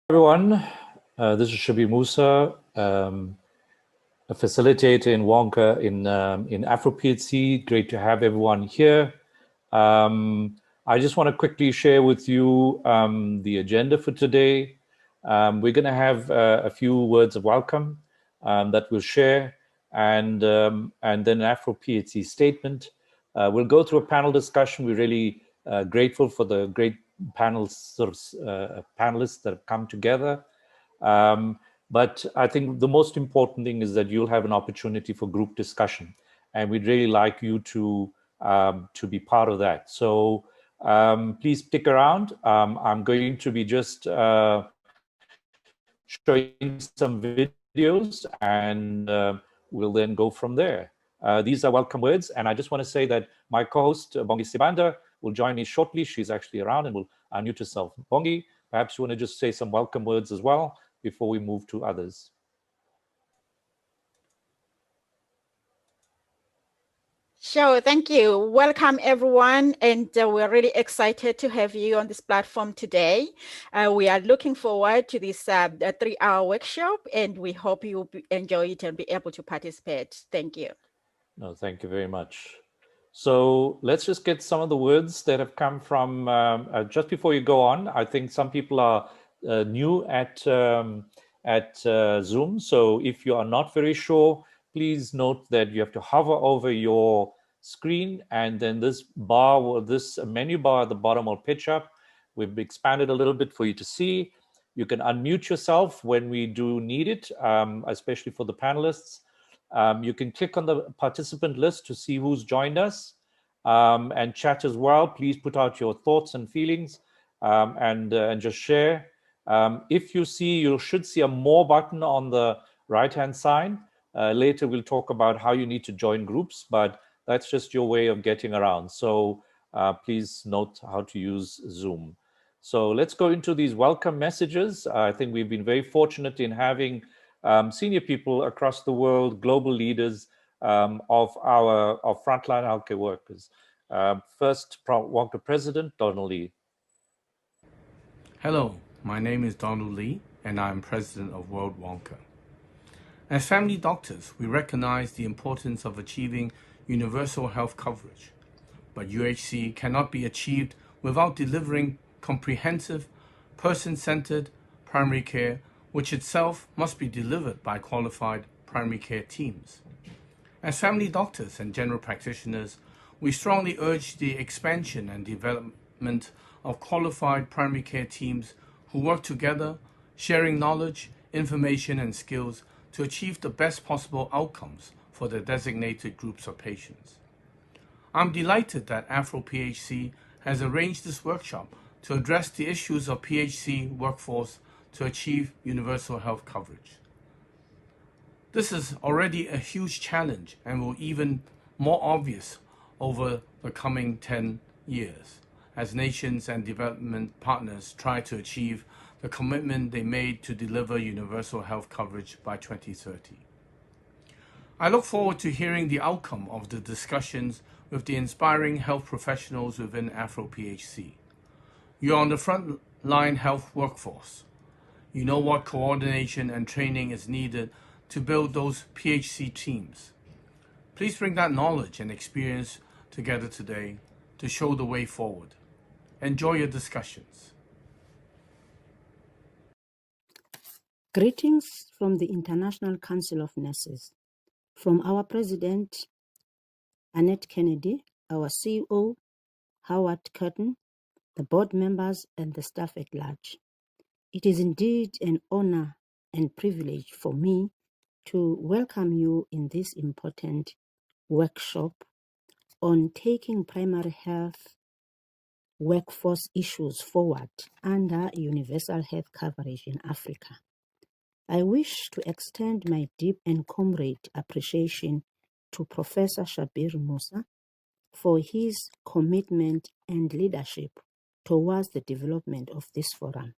Everyone, this is Shabir Musa, a facilitator in Wonka in AfroPHC. Great to have everyone here. I just want to quickly share with you the agenda for today. We're going to have a few words of welcome that we'll share, and then an AfroPHC statement. We'll go through a panel discussion. We're really grateful for the great panelists that have come together. But I think the most important thing is that you'll have an opportunity for group discussion, and we'd really like you to be part of that. So please stick around. I'm going to be just showing some videos, and we'll then go from there. These are welcome words, and I just want to say that my co-host, Bongi Sibanda, will join me shortly. She's actually around and will unmute herself. Bongi, perhaps you want to just say some welcome words as well before we move to others. Sure, thank you. Welcome, everyone, and we're really excited to have you on this platform today. We are looking forward to this 3-hour workshop, and we hope you enjoy it and be able to participate. Thank you. No, thank you very much. So let's just get some of the words that have come from, just before you go on, I think some people are new at Zoom. So if you are not very sure, please note that you have to hover over your screen, and then this bar or this menu bar at the bottom will pitch up. We've expanded a little bit for you to see. You can unmute yourself when we do need it, especially for the panelists. You can click on the participant list to see who's joined us, and chat as well. Please put out your thoughts and feelings, and just share. If you should see a more button on the right-hand side. Later we'll talk about how you need to join groups, but that's just your way of getting around. So please note how to use Zoom. So let's go into these welcome messages. I think we've been very fortunate in having senior people across the world, global leaders of frontline healthcare workers. First, Wonka President Donald Lee. Hello, my name is Donald Lee, and I'm President of World Wonka. As family doctors, we recognize the importance of achieving universal health coverage, but UHC cannot be achieved without delivering comprehensive, person-centered primary care, which itself must be delivered by qualified primary care teams. As family doctors and general practitioners, we strongly urge the expansion and development of qualified primary care teams who work together, sharing knowledge, information, and skills to achieve the best possible outcomes for the designated groups of patients. I'm delighted that AfroPHC has arranged this workshop to address the issues of PHC workforce to achieve universal health coverage. This is already a huge challenge and will even more obvious over the coming 10 years as nations and development partners try to achieve the commitment they made to deliver universal health coverage by 2030. I look forward to hearing the outcome of the discussions with the inspiring health professionals within AfroPHC. You're on the front line health workforce. You know what coordination and training is needed to build those PHC teams. Please bring that knowledge and experience together today to show the way forward. Enjoy your discussions. Greetings from the International Council of Nurses, from our President, Annette Kennedy, our CEO, Howard Curtin, the board members, and the staff at large. It is indeed an honor and privilege for me to welcome you in this important workshop on taking primary health workforce issues forward under universal health coverage in Africa. I wish to extend my deep and comrade appreciation to Professor Shabir Musa for his commitment and leadership towards the development of this forum.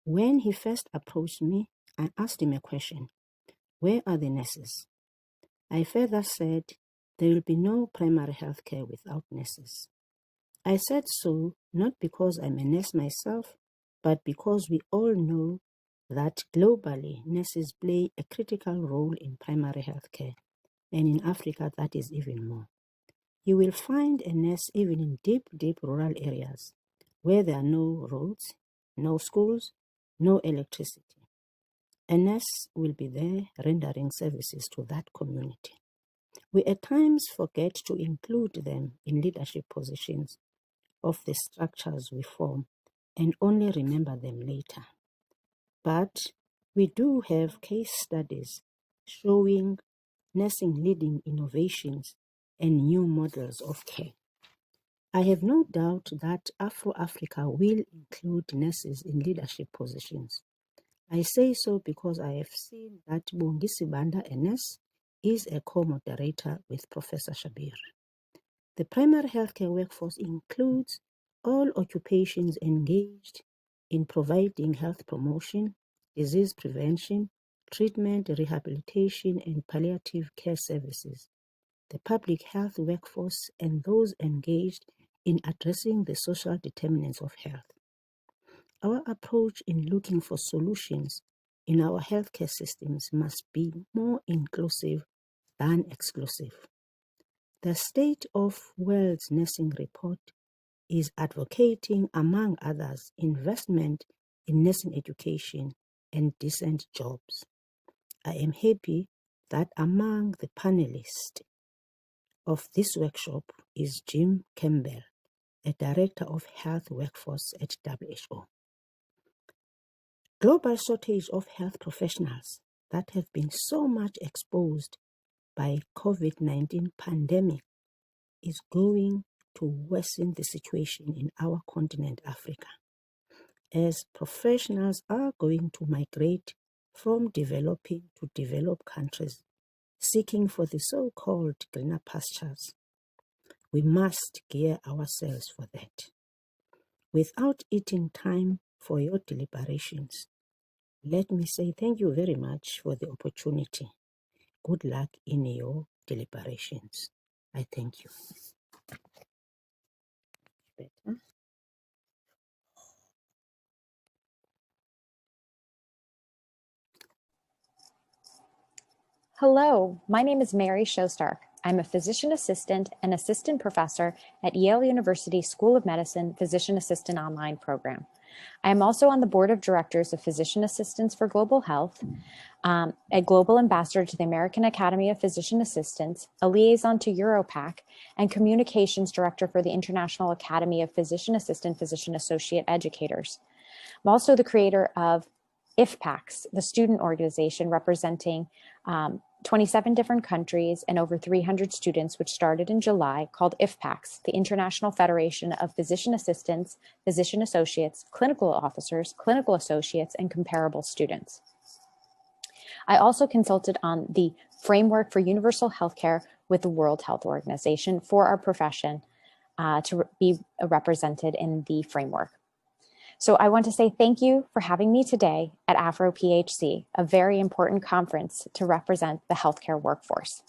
When he first approached me, I asked him a question: where are the nurses? I further said, there will be no primary health care without nurses. I said so not because I'm a nurse myself, but because we all know that globally nurses play a critical role in primary health care, and in Africa that is even more. You will find a nurse even in deep, deep rural areas where there are no roads, no schools, no electricity. A nurse will be there rendering services to that community. We at times forget to include them in leadership positions of the structures we form and only remember them later. But we do have case studies showing nursing leading innovations and new models of care. I have no doubt that Afro-Africa will include nurses in leadership positions. I say so because I have seen that Bongisi Banda, a nurse, is a co-moderator with Professor Shabir. The primary healthcare workforce includes all occupations engaged in providing health promotion, disease prevention, treatment, rehabilitation, and palliative care services. The public health workforce and those engaged in addressing the social determinants of health. Our approach in looking for solutions in our healthcare systems must be more inclusive than exclusive. The State of World's Nursing Report is advocating, among others, investment in nursing education and decent jobs. I am happy that among the panelists of this workshop is Jim Campbell, a Director of Health Workforce at WHO. Global shortage of health professionals that have been so much exposed by COVID-19 pandemic is going to worsen the situation in our continent, Africa, as professionals are going to migrate from developing to developed countries, seeking for the so-called greener pastures. We must gear ourselves for that. Without eating time for your deliberations, let me say thank you very much for the opportunity. Good luck in your deliberations. I thank you. Better. Hello, my name is Mary Shostark. I'm a physician assistant and assistant professor at Yale University School of Medicine Physician Assistant Online program. I am also on the board of directors of Physician Assistants for Global Health, a global ambassador to the American Academy of Physician Assistants, a liaison to EuroPAC, and communications director for the International Academy of Physician Assistant Physician Associate Educators. I'm also the creator of IFPACS, the student organization representing 27 different countries and over 300 students, which started in July, called IFPACS, the International Federation of Physician Assistants, Physician Associates, Clinical Officers, Clinical Associates, and Comparable Students. I also consulted on the framework for universal healthcare with the World Health Organization for our profession to be represented in the framework. So I want to say thank you for having me today at AfroPHC, a very important conference to represent the healthcare workforce.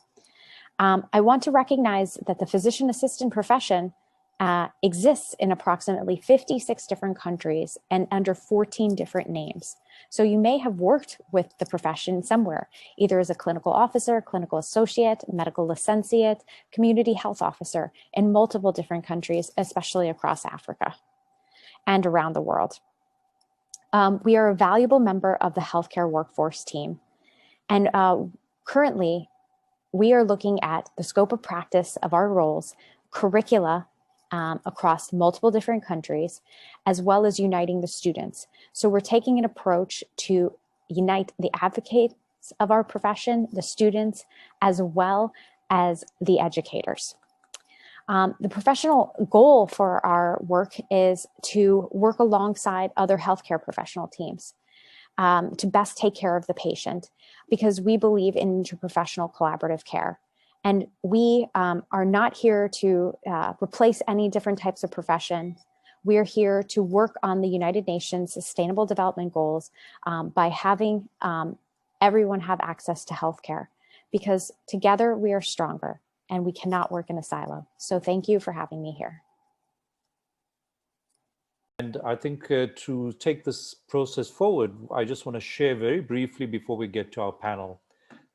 I want to recognize that the physician assistant profession exists in approximately 56 different countries and under 14 different names. So you may have worked with the profession somewhere, either as a clinical officer, clinical associate, medical licentiate, community health officer in multiple different countries, especially across Africa and around the world. We are a valuable member of the healthcare workforce team. And currently, we are looking at the scope of practice of our roles, curricula across multiple different countries, as well as uniting the students. So we're taking an approach to unite the advocates of our profession, the students, as well as the educators. The professional goal for our work is to work alongside other healthcare professional teams to best take care of the patient, because we believe in interprofessional collaborative care. And we are not here to replace any different types of profession. We are here to work on the United Nations Sustainable Development Goals by having everyone have access to healthcare, because together we are stronger. And we cannot work in a silo. So thank you for having me here. And I think to take this process forward, I just want to share very briefly before we get to our panel.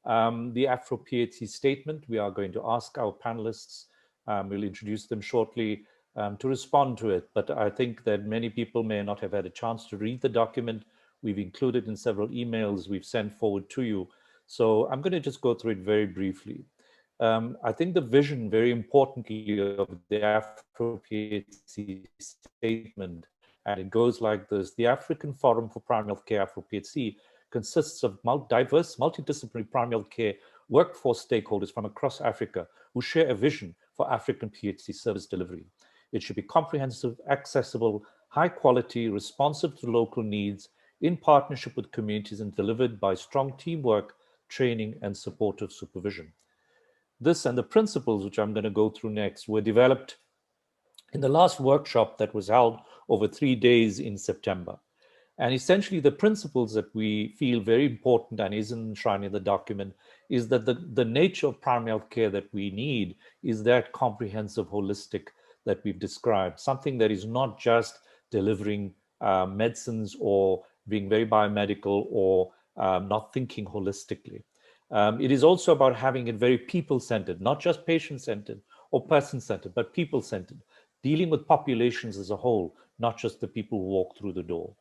The AfroPHC statement, we are going to ask our panelists, we'll introduce them shortly to respond to it. But I think that many people may not have had a chance to read the document. We've included in several emails we've sent forward to you. So I'm going to just go through it very briefly. I think the vision, very importantly, of the AfroPHC statement, and it goes like this: the African Forum for Primary Healthcare, AfroPHC, consists of diverse, multidisciplinary primary healthcare workforce stakeholders from across Africa who share a vision for African PHC service delivery. It should be comprehensive, accessible, high quality, responsive to local needs, in partnership with communities, and delivered by strong teamwork, training, and supportive supervision. This and the principles, which I'm going to go through next, were developed in the last workshop that was held over 3 days in September. And essentially, the principles that we feel very important and is enshrined in the document is that the nature of primary health care that we need is that comprehensive, holistic that we've described, something that is not just delivering medicines or being very biomedical or not thinking holistically. It is also about having it very people-centered, not just patient-centered or person-centered, but people-centered, dealing with populations as a whole, not just the people who walk through the door.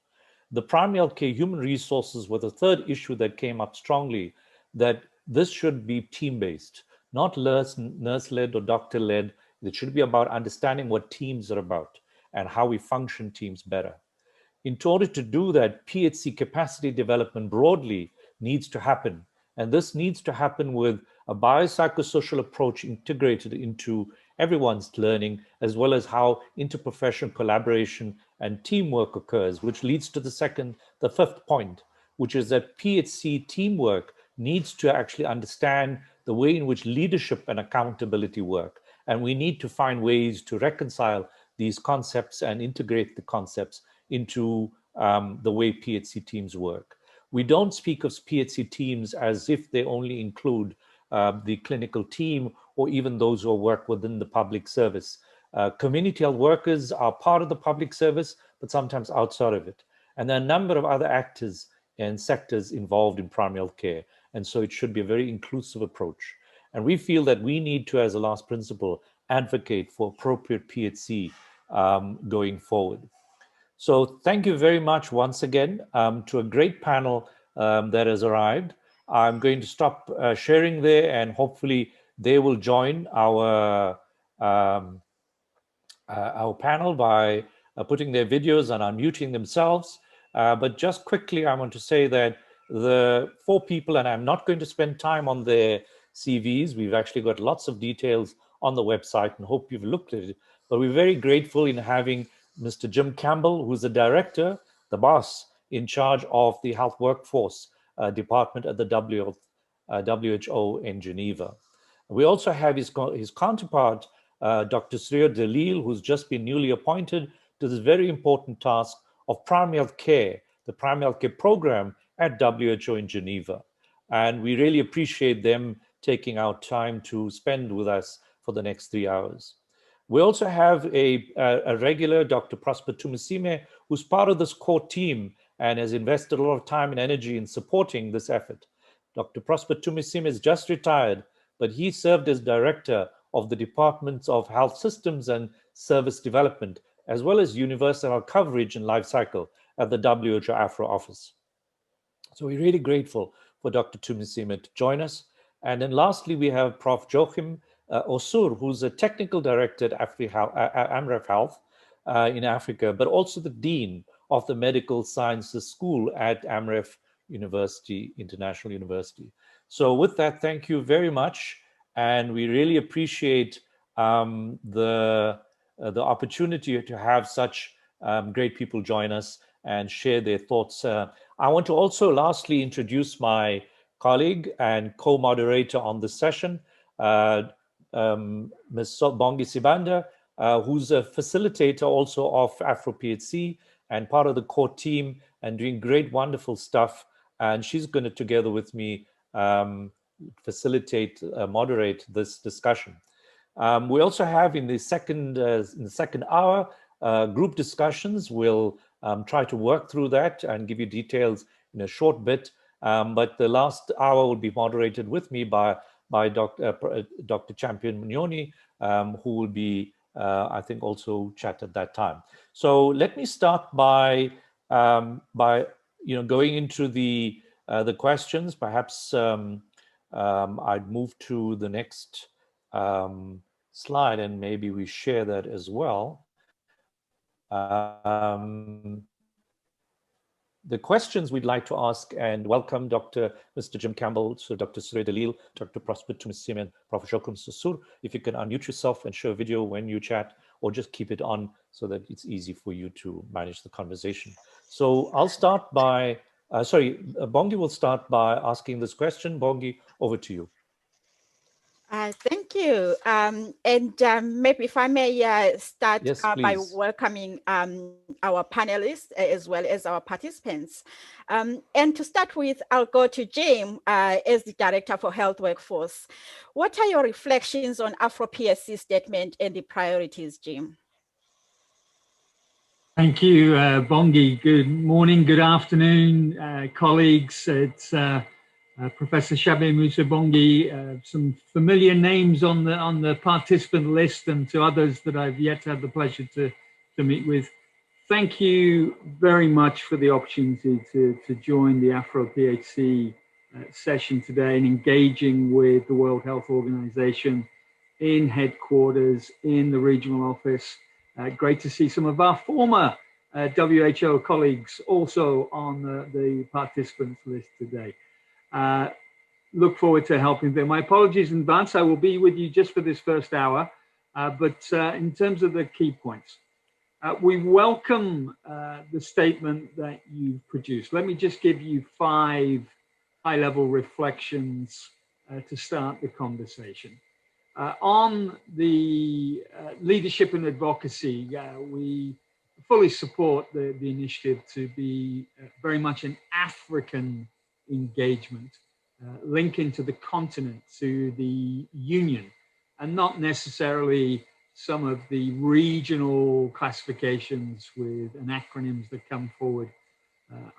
The primary healthcare human resources were the third issue that came up strongly, that this should be team-based, not nurse-led or doctor-led. It should be about understanding what teams are about and how we function teams better. In order to do that, PHC capacity development broadly needs to happen. And this needs to happen with a biopsychosocial approach integrated into everyone's learning, as well as how interprofessional collaboration and teamwork occurs, which leads to the fifth point, which is that PHC teamwork needs to actually understand the way in which leadership and accountability work. And we need to find ways to reconcile these concepts and integrate the concepts into the way PHC teams work. We don't speak of PHC teams as if they only include the clinical team or even those who work within the public service. Community health workers are part of the public service, but sometimes outside of it. And there are a number of other actors and sectors involved in primary health care. And so it should be a very inclusive approach. And we feel that we need to, as a last principle, advocate for appropriate PHC going forward. So thank you very much once again to a great panel that has arrived. I'm going to stop sharing there, and hopefully they will join our panel by putting their videos and unmuting themselves. But just quickly, I want to say that the 4 people, and I'm not going to spend time on their CVs. We've actually got lots of details on the website and hope you've looked at it. But we're very grateful in having Mr. Jim Campbell, who's the director, the boss, in charge of the health workforce department at the WHO in Geneva. We also have his counterpart, Dr. Sriya Dalil, who's just been newly appointed to this very important task of primary health care, the primary health care program at WHO in Geneva. And we really appreciate them taking out time to spend with us for the next 3 hours. We also have a regular, Dr. Prosper Tumusime, who's part of this core team and has invested a lot of time and energy in supporting this effort. Dr. Prosper Tumusime is just retired, but he served as director of the Departments of Health Systems and Service Development, as well as Universal Health Coverage and Life Cycle at the WHO Afro office. So we're really grateful for Dr. Tumusime to join us. And then lastly, we have Prof. Joachim Osur, who's a technical director at AmRef Health in Africa, but also the dean of the Medical Sciences School at AmRef University, International University. So with that, thank you very much. And we really appreciate the opportunity to have such great people join us and share their thoughts. I want to also lastly introduce my colleague and co-moderator on this session, Ms. Bongi Sibanda, who's a facilitator also of AfroPHC and part of the core team and doing great, wonderful stuff. And she's going to, together with me, facilitate, moderate this discussion. We also have in the second hour, group discussions. We'll try to work through that and give you details in a short bit. But the last hour will be moderated with me by Dr. Champion Munyoni, who will be, I think, also chat at that time. So let me start by going into the questions. Perhaps I'd move to the next slide, and maybe we share that as well. The questions we'd like to ask, and welcome Mr. Jim Campbell, so Dr. Surya Dalil, Dr. Prosper Tumisim, and Professor Shokun Susur. If you can unmute yourself and show a video when you chat, or just keep it on so that it's easy for you to manage the conversation. So I'll start by, Bongi will start by asking this question. Bongi, over to you. Thank you. Maybe if I may start by welcoming our panelists as well as our participants. And to start with, I'll go to Jim as the Director for Health Workforce. What are your reflections on AfroPHC statement and the priorities, Jim? Thank you, Bongi. Good morning, good afternoon, colleagues. It's Professor Shabe Musa Bongi, some familiar names on the participant list, and to others that I've yet to have the pleasure to meet with. Thank you very much for the opportunity to join the AfroPHC session today and engaging with the World Health Organization in headquarters, in the regional office. Great to see some of our former WHO colleagues also on the participants list today. Look forward to helping them. My apologies in advance. I will be with you just for this first hour, but in terms of the key points, we welcome the statement that you've produced. Let me just give you 5 high-level reflections to start the conversation. On the leadership and advocacy, we fully support the initiative to be very much an African engagement, linking to the continent, to the union, and not necessarily some of the regional classifications with acronyms that come forward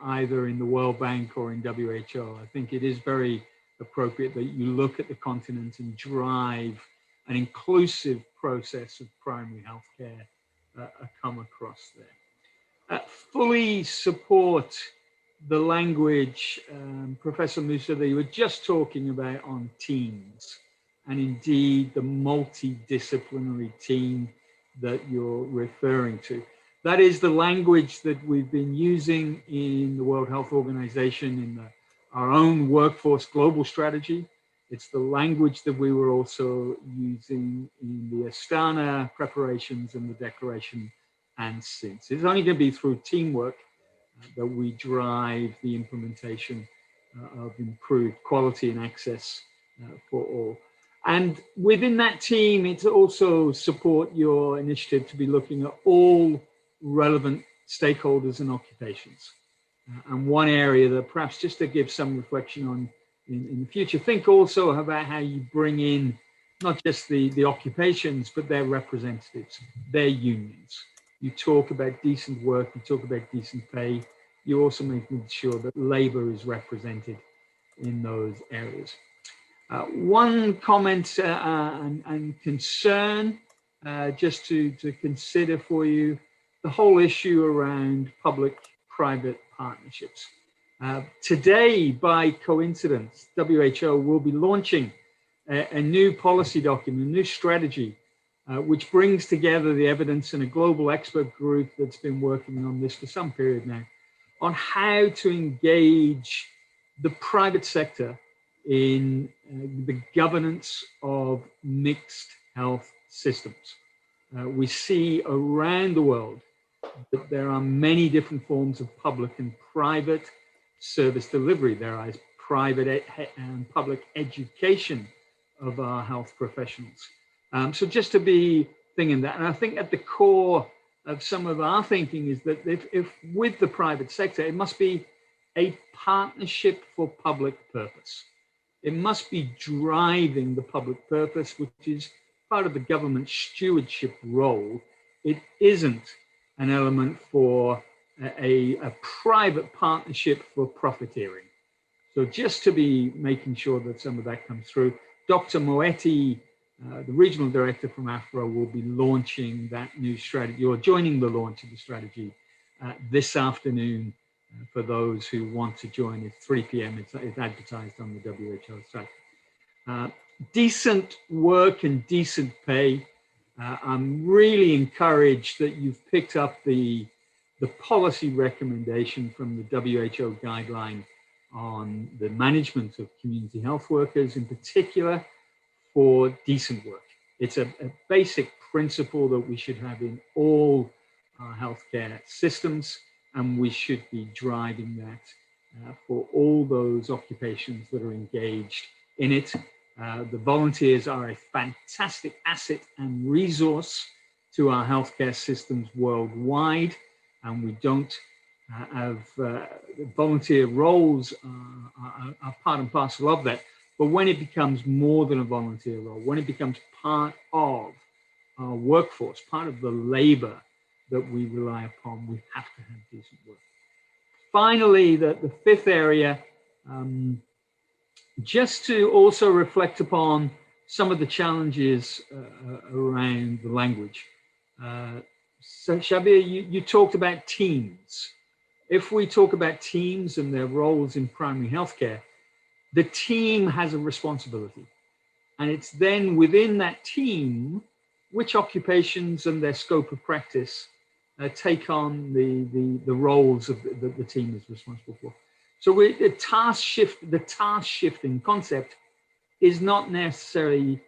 either in the World Bank or in WHO. I think it is very appropriate that you look at the continent and drive an inclusive process of primary health care come across there. Fully support the language, Professor Musa, that you were just talking about on teams, and indeed the multidisciplinary team that you're referring to. That is the language that we've been using in the World Health Organization in our own workforce global strategy. It's the language that we were also using in the Astana preparations and the declaration and since. It's only going to be through teamwork that we drive the implementation of improved quality and access for all. And within that team, it's also support your initiative to be looking at all relevant stakeholders and occupations. And one area that perhaps just to give some reflection on in the future, think also about how you bring in not just the occupations, but their representatives, their unions. You talk about decent work, you talk about decent pay, you also making sure that labor is represented in those areas. One comment and concern just to consider for you, the whole issue around public-private partnerships. Today, by coincidence, WHO will be launching a new policy document, a new strategy, which brings together the evidence in a global expert group that's been working on this for some period now, on how to engage the private sector in the governance of mixed health systems. We see around the world that there are many different forms of public and private service delivery. There is private and public education of our health professionals. So just to be thinking that, and I think at the core of some of our thinking is that if with the private sector, it must be a partnership for public purpose. It must be driving the public purpose, which is part of the government stewardship role. It isn't an element for a private partnership for profiteering. So just to be making sure that some of that comes through, Dr. Moeti, the regional director from Afro, will be launching that new strategy, or joining the launch of the strategy this afternoon. For those who want to join, it's 3 p.m. It's advertised on the WHO site. Decent work and decent pay. I'm really encouraged that you've picked up the policy recommendation from the WHO guideline on the management of community health workers, in particular for decent work. It's a basic principle that we should have in all our healthcare systems, and we should be driving that for all those occupations that are engaged in it. The volunteers are a fantastic asset and resource to our healthcare systems worldwide, and we don't have volunteer roles are part and parcel of that. But when it becomes more than a volunteer role, when it becomes part of our workforce, part of the labor that we rely upon, we have to have decent work. Finally, the fifth area, just to also reflect upon some of the challenges around the language. So Shabir, you talked about teams. If we talk about teams and their roles in primary healthcare, the team has a responsibility. And it's then within that team, which occupations and their scope of practice take on the roles of the team is responsible for. So the task shifting concept is not necessarily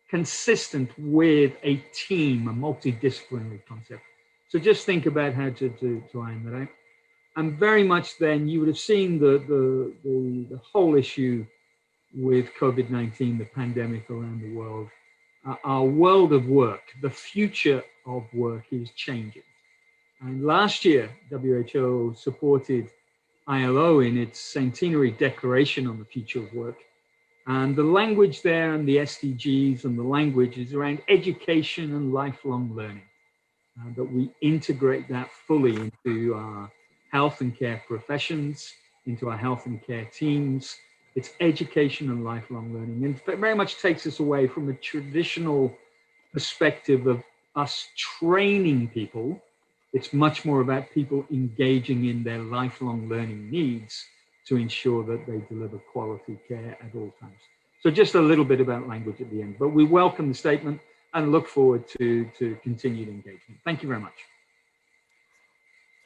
consistent with a team, a multidisciplinary concept. So just think about how to iron that out. And very much then you would have seen the whole issue with COVID-19, the pandemic around the world. Our world of work, the future of work is changing. And last year, WHO supported ILO in its centenary declaration on the future of work. And the language there and the SDGs and the language is around education and lifelong learning. That we integrate that fully into our health and care professions, into our health and care teams. It's education and lifelong learning. And it very much takes us away from a traditional perspective of us training people. It's much more about people engaging in their lifelong learning needs to ensure that they deliver quality care at all times. So just a little bit about language at the end, but we welcome the statement and look forward to continued engagement. Thank you very much.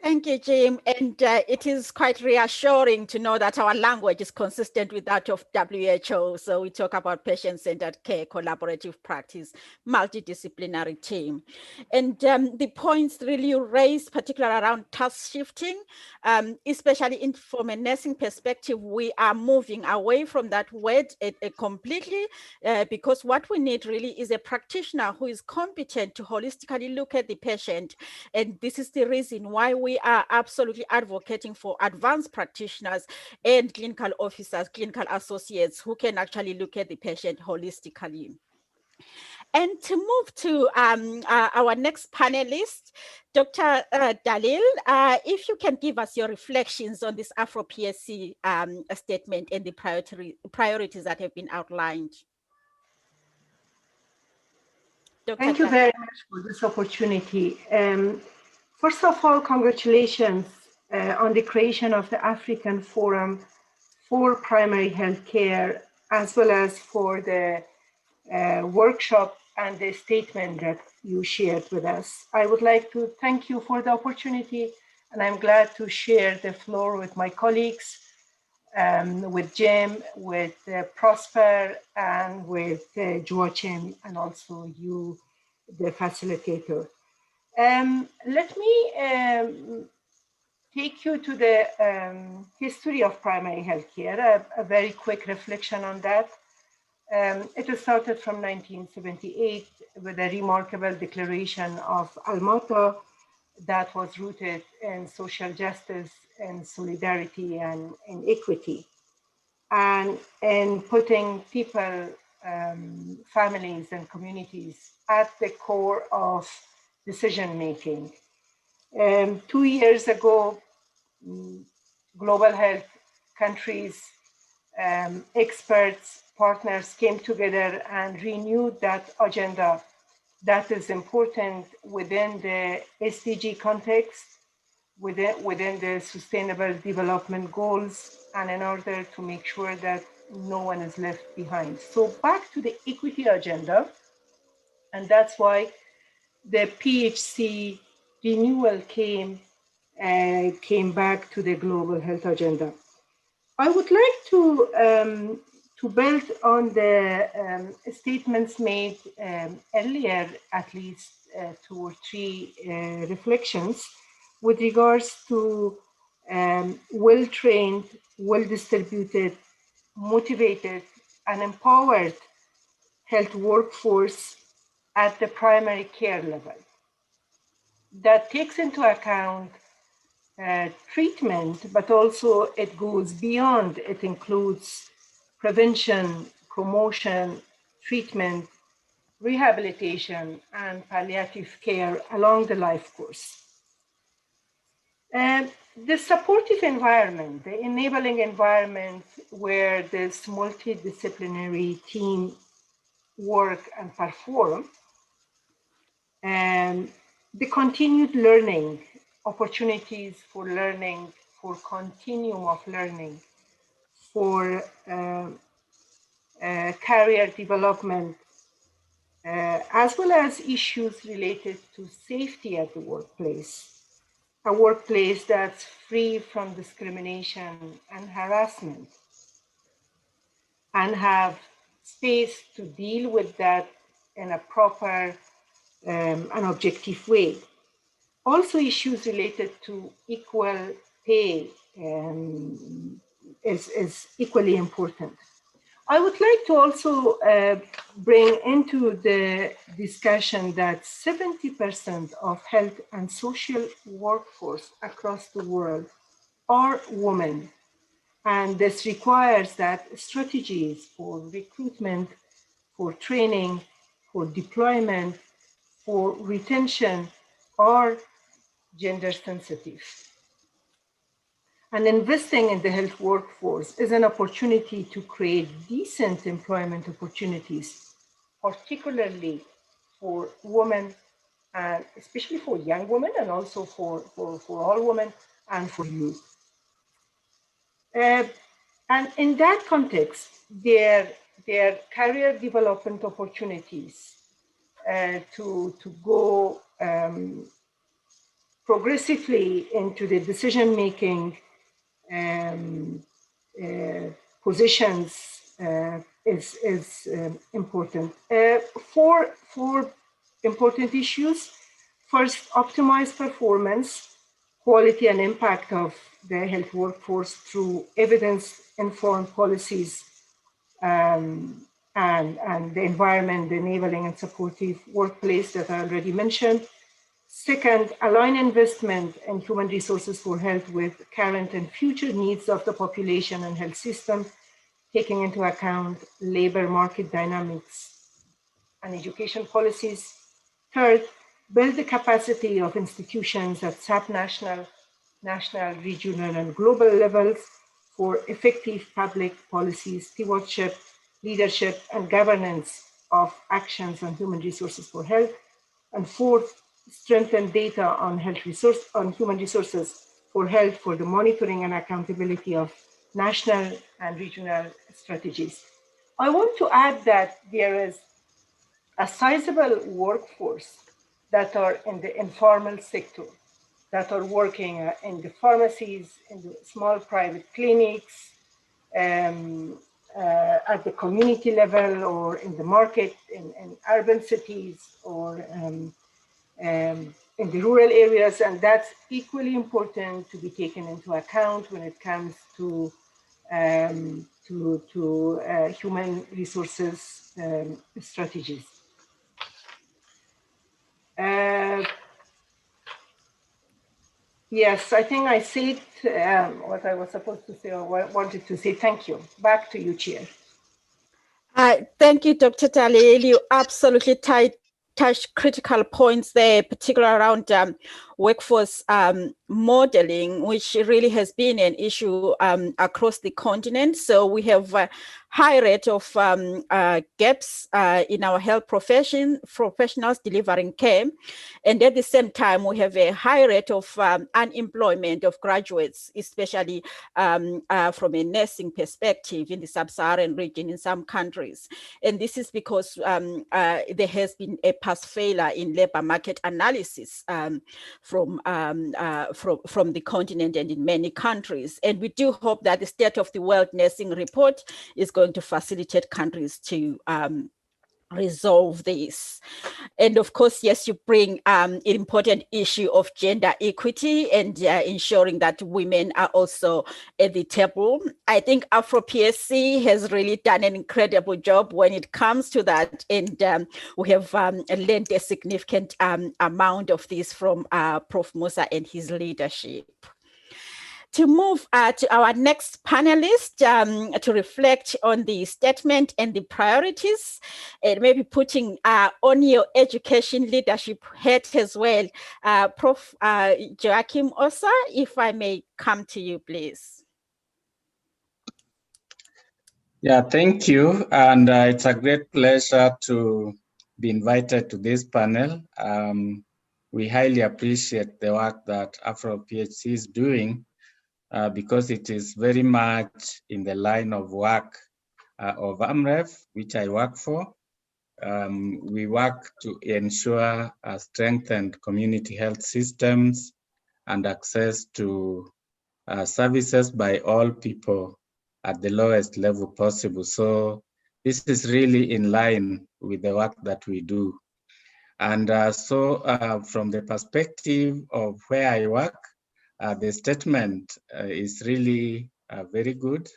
Thank you, Jim. And it is quite reassuring to know that our language is consistent with that of WHO. So we talk about patient-centered care, collaborative practice, multidisciplinary team. And the points really you raised, particularly around task shifting, especially from a nursing perspective, we are moving away from that word completely because what we need really is a practitioner who is competent to holistically look at the patient. And this is the reason why we are absolutely advocating for advanced practitioners and clinical officers, clinical associates who can actually look at the patient holistically. And to move to our next panelist, Dr. Dalil, if you can give us your reflections on this AfroPHC statement and the priorities that have been outlined. Dr. Thank you very much for this opportunity. First of all, congratulations on the creation of the African Forum for Primary Health Care, as well as for the workshop and the statement that you shared with us. I would like to thank you for the opportunity, and I'm glad to share the floor with my colleagues, with Jim, with Prosper, and with Joachim, and also you, the facilitator. Let me take you to the history of primary healthcare, a very quick reflection on that. It started from 1978 with a remarkable declaration of Almata that was rooted in social justice and solidarity and in equity, and in putting people, families and communities at the core of decision making. 2 years ago, global health countries, experts, partners came together and renewed that agenda that is important within the SDG context, within the Sustainable Development Goals, and in order to make sure that no one is left behind. So back to the equity agenda, and that's why the PHC renewal came back to the global health agenda. I would like to build on the statements made earlier, at least 2 or 3 reflections with regards to well-trained, well-distributed, motivated, and empowered health workforce at the primary care level that takes into account treatment, but also it goes beyond. It includes prevention, promotion, treatment, rehabilitation, and palliative care along the life course. And the supportive environment, the enabling environment where this multidisciplinary team work and perform, and the continued learning, opportunities for learning, for continuum of learning, for career development, as well as issues related to safety at the workplace. A workplace that's free from discrimination and harassment, and have space to deal with that in a proper and objective way. Also, issues related to equal pay is equally important. I would like to also bring into the discussion that 70% of health and social workforce across the world are women. And this requires that strategies for recruitment, for training, for deployment, for retention are gender sensitive. And investing in the health workforce is an opportunity to create decent employment opportunities, particularly for women, and especially for young women, and also for all women and for youth. And in that context, their career development opportunities to go progressively into the decision-making positions is important. Four important issues. First, optimize performance, quality, and impact of the health workforce through evidence-informed policies and the environment, the enabling and supportive workplace that I already mentioned. Second, align investment in human resources for health with current and future needs of the population and health system, taking into account labor market dynamics and education policies. Third, build the capacity of institutions at subnational, national, regional, and global levels for effective public policy stewardship, leadership, and governance of actions on human resources for health. And fourth, strengthen data on human resources for health for the monitoring and accountability of national and regional strategies. I want to add that there is a sizable workforce that are in the informal sector, that are working in the pharmacies, in the small private clinics, at the community level, or in the market, in urban cities, or in the rural areas, and that's equally important to be taken into account when it comes to human resources strategies. Yes, I think I said what I was supposed to say or wanted to say. Thank you. Back to you, Chair. Thank you, Dr. Talil. You absolutely touched critical points there, particularly around workforce modeling, which really has been an issue across the continent. So we have a high rate of gaps in our health professionals delivering care. And at the same time, we have a high rate of unemployment of graduates, especially from a nursing perspective in the sub-Saharan region in some countries. And this is because there has been a past failure in labor market analysis from the continent and in many countries. And we do hope that the State of the World Nursing Report is going to facilitate countries to resolve this. And of course, yes, you bring an important issue of gender equity and ensuring that women are also at the table. I think AfroPHC has really done an incredible job when it comes to that. And we have learned a significant amount of this from Prof. Musa and his leadership. To move to our next panelist to reflect on the statement and the priorities, and maybe putting on your education leadership hat as well. Prof. Joachim Osa, if I may come to you, please. Yeah, thank you. And it's a great pleasure to be invited to this panel. We highly appreciate the work that AfroPHC is doing because it is very much in the line of work of AMREF, which I work for. We work to ensure strengthened community health systems and access to services by all people at the lowest level possible. So this is really in line with the work that we do. And so from the perspective of where I work, the statement is really very good.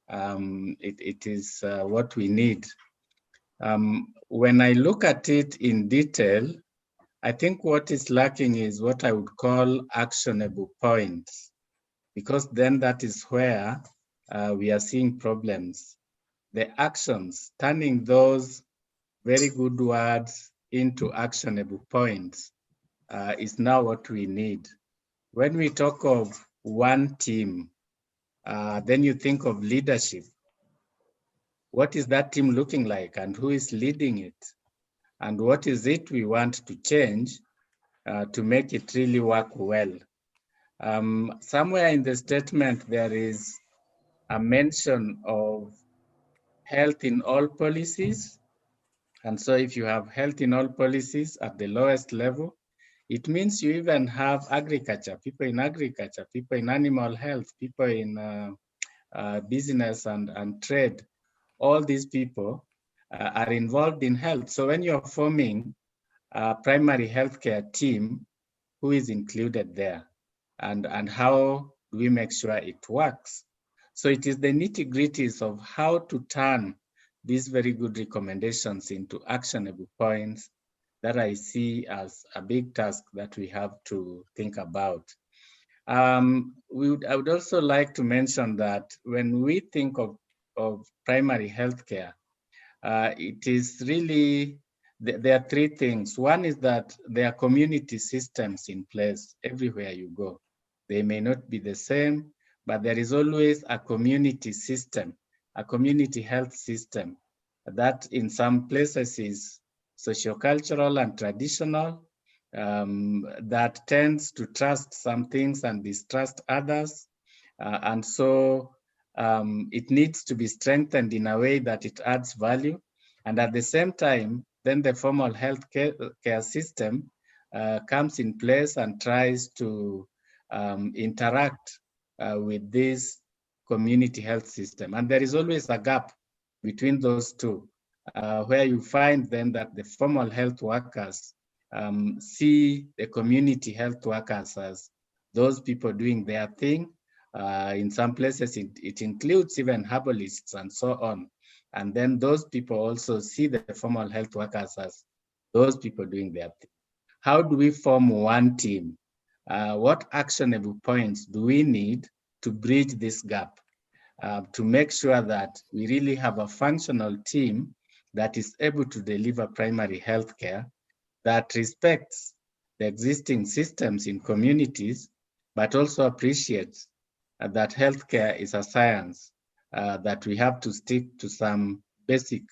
It is what we need. When I look at it in detail, I think what is lacking is what I would call actionable points, because then that is where we are seeing problems. The actions, turning those very good words into actionable points is now what we need. When we talk of one team, then you think of leadership. What is that team looking like and who is leading it? And what is it we want to change to make it really work well? Somewhere in the statement, there is a mention of health in all policies. And so if you have health in all policies at the lowest level, it means you even have agriculture, people in agriculture, people in animal health, people in business and trade. All these people are involved in health. So when you're forming a primary healthcare team, who is included there? And how do we make sure it works? So it is the nitty-gritties of how to turn these very good recommendations into actionable points that I see as a big task that we have to think about. I would also like to mention that when we think of primary healthcare, it is really, there are three things. One is that there are community systems in place everywhere you go. They may not be the same, but there is always a community system, a community health system that in some places is sociocultural and traditional, that tends to trust some things and distrust others. And so it needs to be strengthened in a way that it adds value. And at the same time, then the formal health care system comes in place and tries to interact with this community health system. And there is always a gap between those two, where you find then that the formal health workers see the community health workers as those people doing their thing. In some places, it includes even herbalists and so on. And then those people also see the formal health workers as those people doing their thing. How do we form one team? What actionable points do we need to bridge this gap, to make sure that we really have a functional team that is able to deliver primary health care that respects the existing systems in communities, but also appreciates that healthcare is a science, that we have to stick to some basic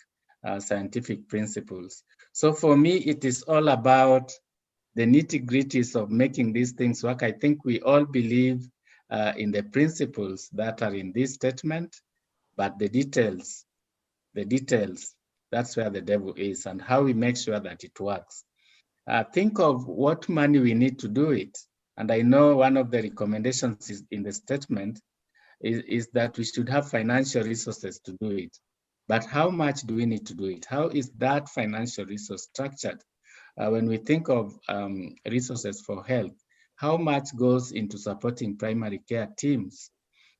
scientific principles. So for me, it is all about the nitty-gritties of making these things work. I think we all believe in the principles that are in this statement, but the details, that's where the devil is, and how we make sure that it works. Think of what money we need to do it. And I know one of the recommendations is in the statement is that we should have financial resources to do it. But how much do we need to do it? How is that financial resource structured? When we think of resources for health, how much goes into supporting primary care teams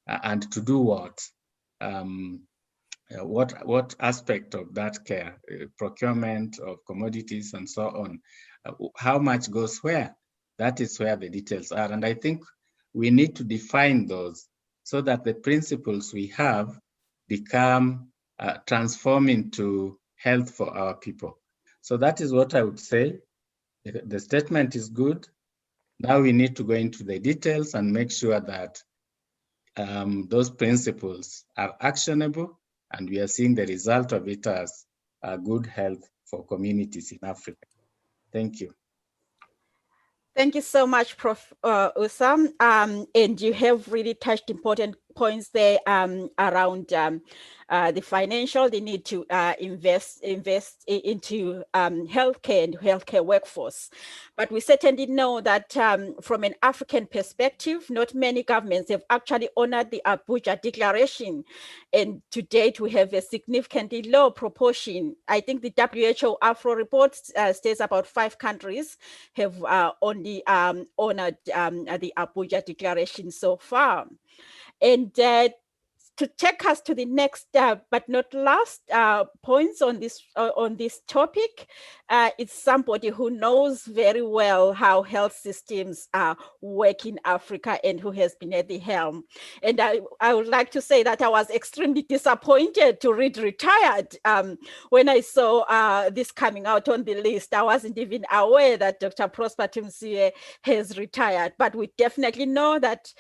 and to do what? What aspect of that care, procurement of commodities and so on, how much goes where? That is where the details are. And I think we need to define those so that the principles we have become transform into health for our people. So that is what I would say. The statement is good. Now we need to go into the details and make sure that those principles are actionable, and we are seeing the result of it as good health for communities in Africa. Thank you. Thank you so much, Prof. Usam. And you have really touched important points there around the financial, the need to invest into healthcare and healthcare workforce. But we certainly know that from an African perspective, not many governments have actually honored the Abuja Declaration. And to date, we have a significantly low proportion. I think the WHO Afro report states about 5 countries have only honored the Abuja Declaration so far. And to take us to the next, but not last, points on this topic, it's somebody who knows very well how health systems work in Africa and who has been at the helm. And I would like to say that I was extremely disappointed to read retired. When I saw this coming out on the list, I wasn't even aware that Dr. Prosper Timsie has retired, but we definitely know that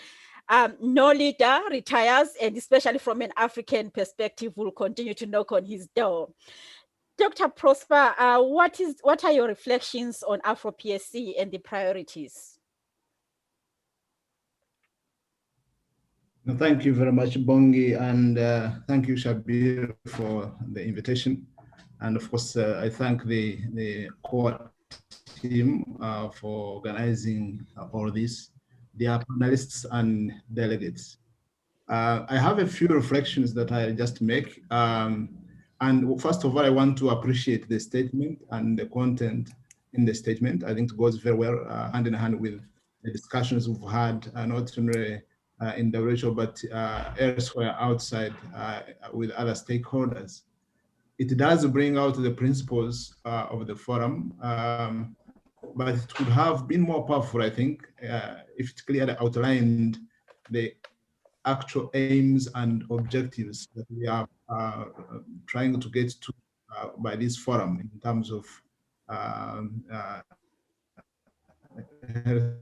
no leader retires, and especially from an African perspective, will continue to knock on his door. Dr. Prosper, what are your reflections on AfroPHC and the priorities? Thank you very much, Bongi, and thank you, Shabir, for the invitation. And of course, I thank the core team for organizing all this, dear panelists and delegates. I have a few reflections that I just make. And first of all, I want to appreciate the statement and the content in the statement. I think it goes very well hand in hand with the discussions we've had, not only in the ratio, but elsewhere outside with other stakeholders. It does bring out the principles of the forum, but it could have been more powerful, I think, if it clearly outlined the actual aims and objectives that we are trying to get to by this forum in terms of health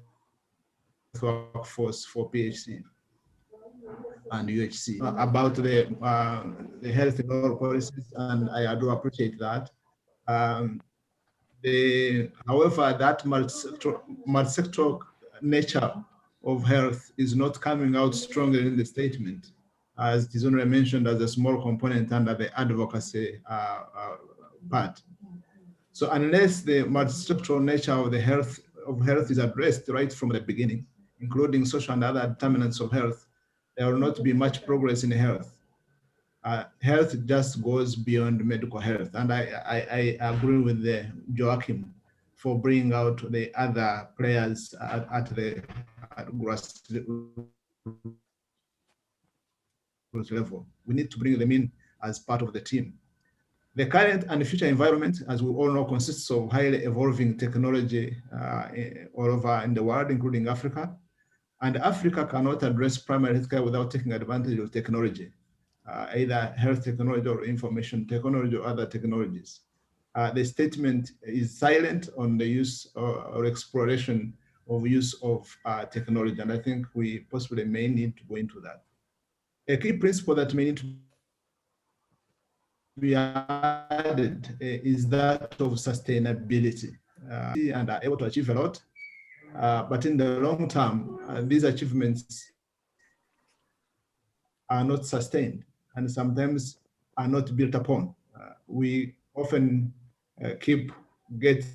workforce for PHC and UHC, about the health and all policies, and I do appreciate that. However, that multi-sector nature of health is not coming out strongly in the statement, as it is only mentioned as a small component under the advocacy part. So unless the multi-sectoral nature of the health is addressed right from the beginning, including social and other determinants of health, there will not be much progress in health. Health just goes beyond medical health, and I agree with Joachim for bringing out the other players at the grassroots level. We need to bring them in as part of the team. The current and future environment, as we all know, consists of highly evolving technology all over in the world, including Africa. And Africa cannot address primary healthcare without taking advantage of technology, either health technology or information technology or other technologies. the statement is silent on the use or exploration of use of technology. And I think we possibly may need to go into that. A key principle that may need to be added is that of sustainability. And are able to achieve a lot, but in the long term, these achievements are not sustained and sometimes are not built upon. We often keep getting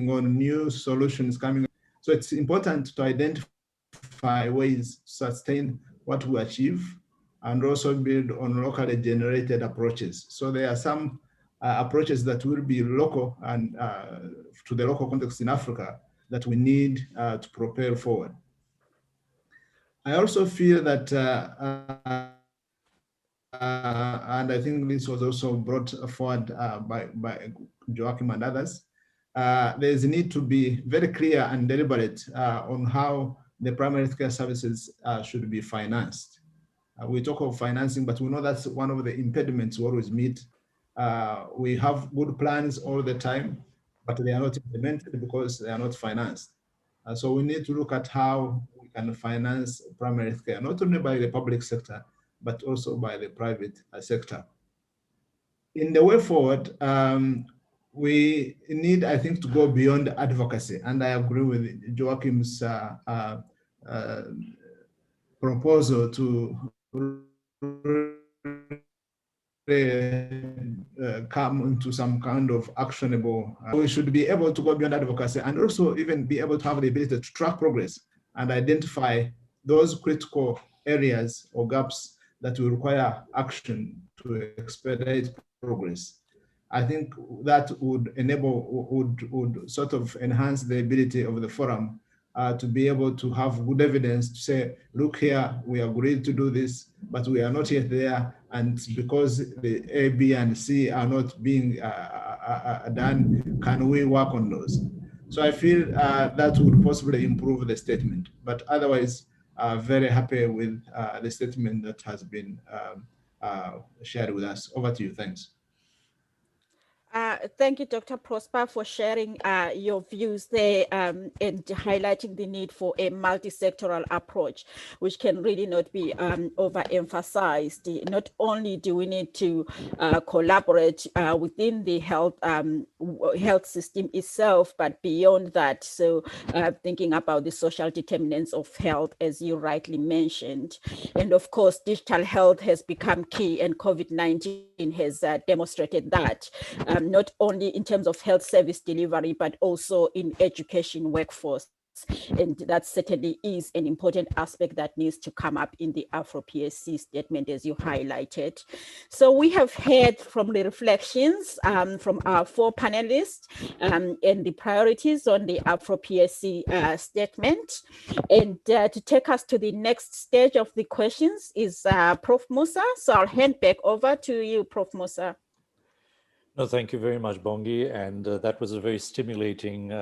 on new solutions coming. So it's important to identify ways to sustain what we achieve and also build on locally generated approaches. So there are some approaches that will be local and to the local context in Africa that we need to propel forward. I also feel that, and I think this was also brought forward by Joachim and others, there's a need to be very clear and deliberate on how the primary healthcare services should be financed. We talk of financing, but we know that's one of the impediments we always meet. We have good plans all the time, but they are not implemented because they are not financed. So we need to look at how we can finance primary healthcare, not only by the public sector, but also by the private sector. In the way forward, we need, I think, to go beyond advocacy. And I agree with Joachim's proposal to come into some kind of actionable. We should be able to go beyond advocacy and also even be able to have the ability to track progress and identify those critical areas or gaps that will require action to expedite progress. I think that would enable, would sort of enhance the ability of the forum to be able to have good evidence to say, look here, we agreed to do this, but we are not yet there. And because the A, B, and C are not being done, can we work on those? So I feel that would possibly improve the statement. But otherwise, very happy with the statement that has been shared with us. Over to you, thanks. Thank you, Dr. Prosper, for sharing your views there and highlighting the need for a multi-sectoral approach, which can really not be overemphasized. Not only do we need to collaborate within the health system itself, but beyond that. So thinking about the social determinants of health, as you rightly mentioned. And of course, digital health has become key, and COVID-19 has demonstrated that. Not only in terms of health service delivery, but also in education workforce. And that certainly is an important aspect that needs to come up in the AfroPHC statement, as you highlighted. So we have heard from the reflections from our four panelists and the priorities on the AfroPHC statement. And to take us to the next stage of the questions is Prof. Musa. So I'll hand back over to you, Prof. Musa. No, thank you very much, Bongi. And that was a very stimulating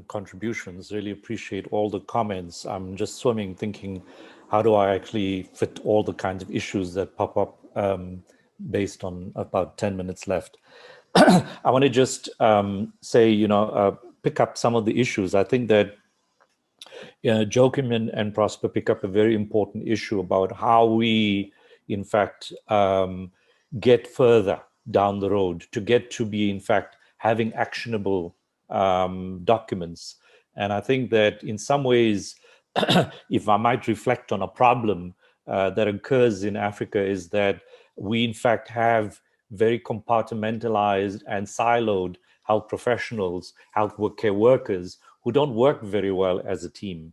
contributions. Really appreciate all the comments. I'm just swimming thinking, how do I actually fit all the kinds of issues that pop up based on about 10 minutes left. I want to just say, pick up some of the issues. I think that Joachim and Prosper pick up a very important issue about how we, in fact, get further down the road to get to be, in fact, having actionable documents. And I think that in some ways, if I might reflect on a problem that occurs in Africa, is that we, in fact, have very compartmentalized and siloed health professionals, health care workers who don't work very well as a team.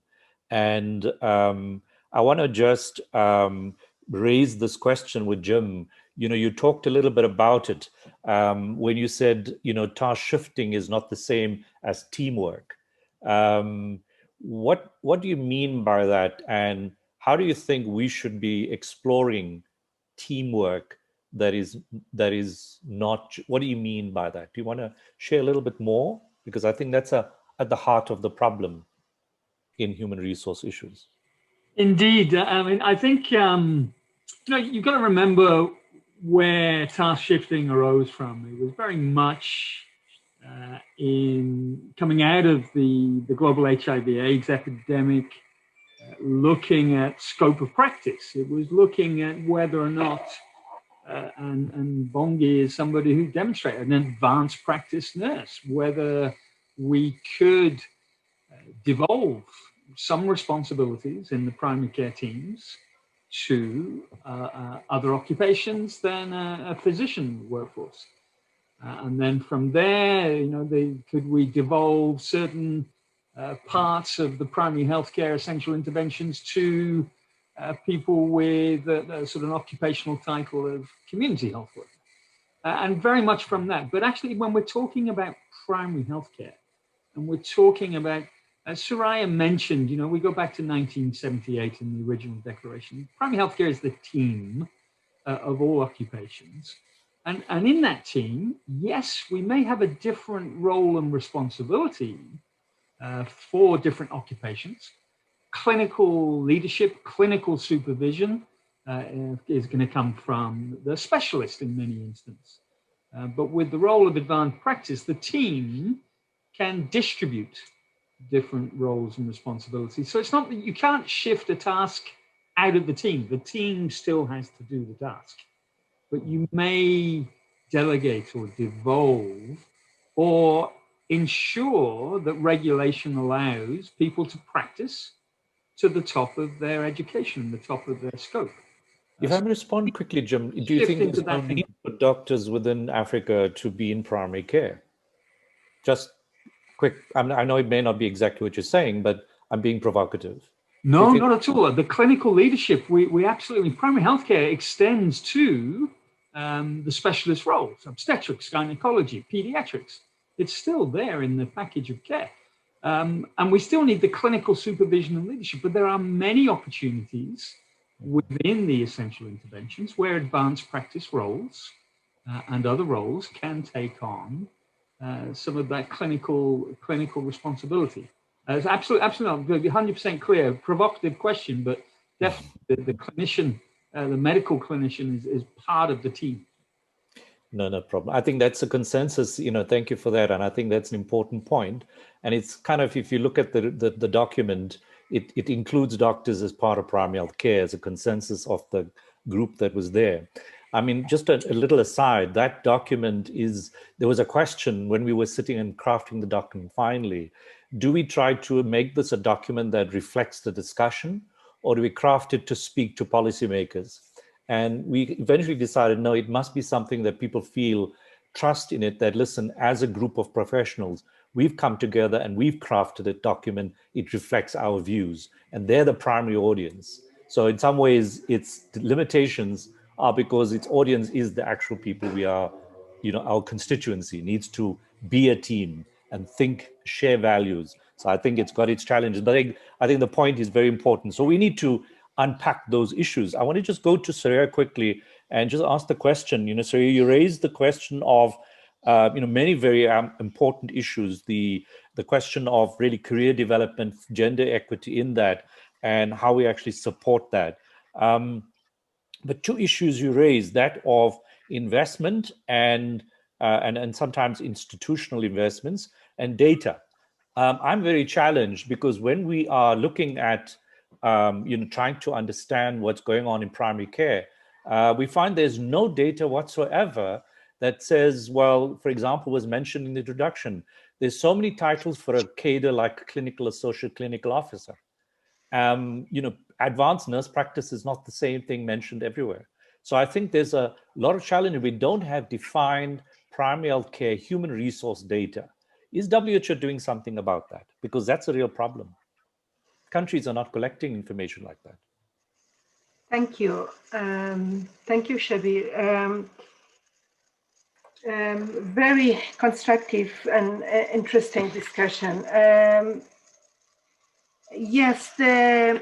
And I want to just raise this question with Jim. You talked a little bit about it when you said, task shifting is not the same as teamwork. What do you mean by that? And how do you think we should be exploring teamwork that is not, what do you mean by that? Do you want to share a little bit more? Because I think that's at the heart of the problem in human resource issues. Indeed. I mean, I think, you've got to remember where task shifting arose from. It was very much in coming out of the global HIV/AIDS epidemic, looking at scope of practice. It was looking at whether or not, and Bongi is somebody who demonstrated an advanced practice nurse, whether we could devolve some responsibilities in the primary care teams to other occupations than a physician workforce. And then from there, you know, could we devolve certain parts of the primary healthcare essential interventions to people with sort of an occupational title of community health worker? And very much from that. But actually, when we're talking about primary healthcare, and we're talking about, as Soraya mentioned, you know, we go back to 1978 in the original declaration. Primary healthcare is the team of all occupations. And in that team, yes, we may have a different role and responsibility for different occupations. Clinical leadership, clinical supervision is going to come from the specialist in many instances. But with the role of advanced practice, the team can distribute different roles and responsibilities. So it's not that you can't shift a task out of the team still has to do the task. But you may delegate or devolve or ensure that regulation allows people to practice to the top of their education, the top of their scope. If I may respond quickly, Jim, do you think there's no need for doctors within Africa to be in primary care? Just quick, I know it may not be exactly what you're saying, but I'm being provocative. No, not at all. The clinical leadership, we absolutely, primary healthcare extends to the specialist roles, obstetrics, gynecology, pediatrics. It's still there in the package of care. And we still need the clinical supervision and leadership, but there are many opportunities within the essential interventions where advanced practice roles and other roles can take on some of that clinical responsibility. It's absolutely 100% clear, provocative question, but definitely the clinician, the medical clinician is part of the team. No problem. I think that's a consensus, you know, thank you for that. And I think that's an important point. And it's kind of, if you look at the document, it includes doctors as part of primary health care as a consensus of the group that was there. I mean, just a little aside, that document there was a question when we were sitting and crafting the document finally, do we try to make this a document that reflects the discussion, or do we craft it to speak to policymakers? And we eventually decided, no, it must be something that people feel trust in it, that listen, as a group of professionals, we've come together and we've crafted a document, it reflects our views, and they're the primary audience. So in some ways, its limitations are because its audience is the actual people we are, you know, our constituency needs to be a team and think, share values. So I think it's got its challenges, but I think the point is very important. So we need to unpack those issues. I want to just go to Saraya quickly and just ask the question, you know, Saraya, you raised the question of, you know, many very important issues, the question of really career development, gender equity in that, and how we actually support that. But two issues you raised, that of investment and sometimes institutional investments and data. I'm very challenged because when we are looking at, you know, trying to understand what's going on in primary care, we find there's no data whatsoever that says, well, for example, was mentioned in the introduction, there's so many titles for a cadre like clinical associate clinical officer. You know, advanced nurse practice is not the same thing mentioned everywhere. So I think there's a lot of challenge. We don't have defined primary health care human resource data. Is WHO doing something about that? Because that's a real problem. Countries are not collecting information like that. Thank you. Thank you, Shabir. Very constructive and interesting discussion. Yes, the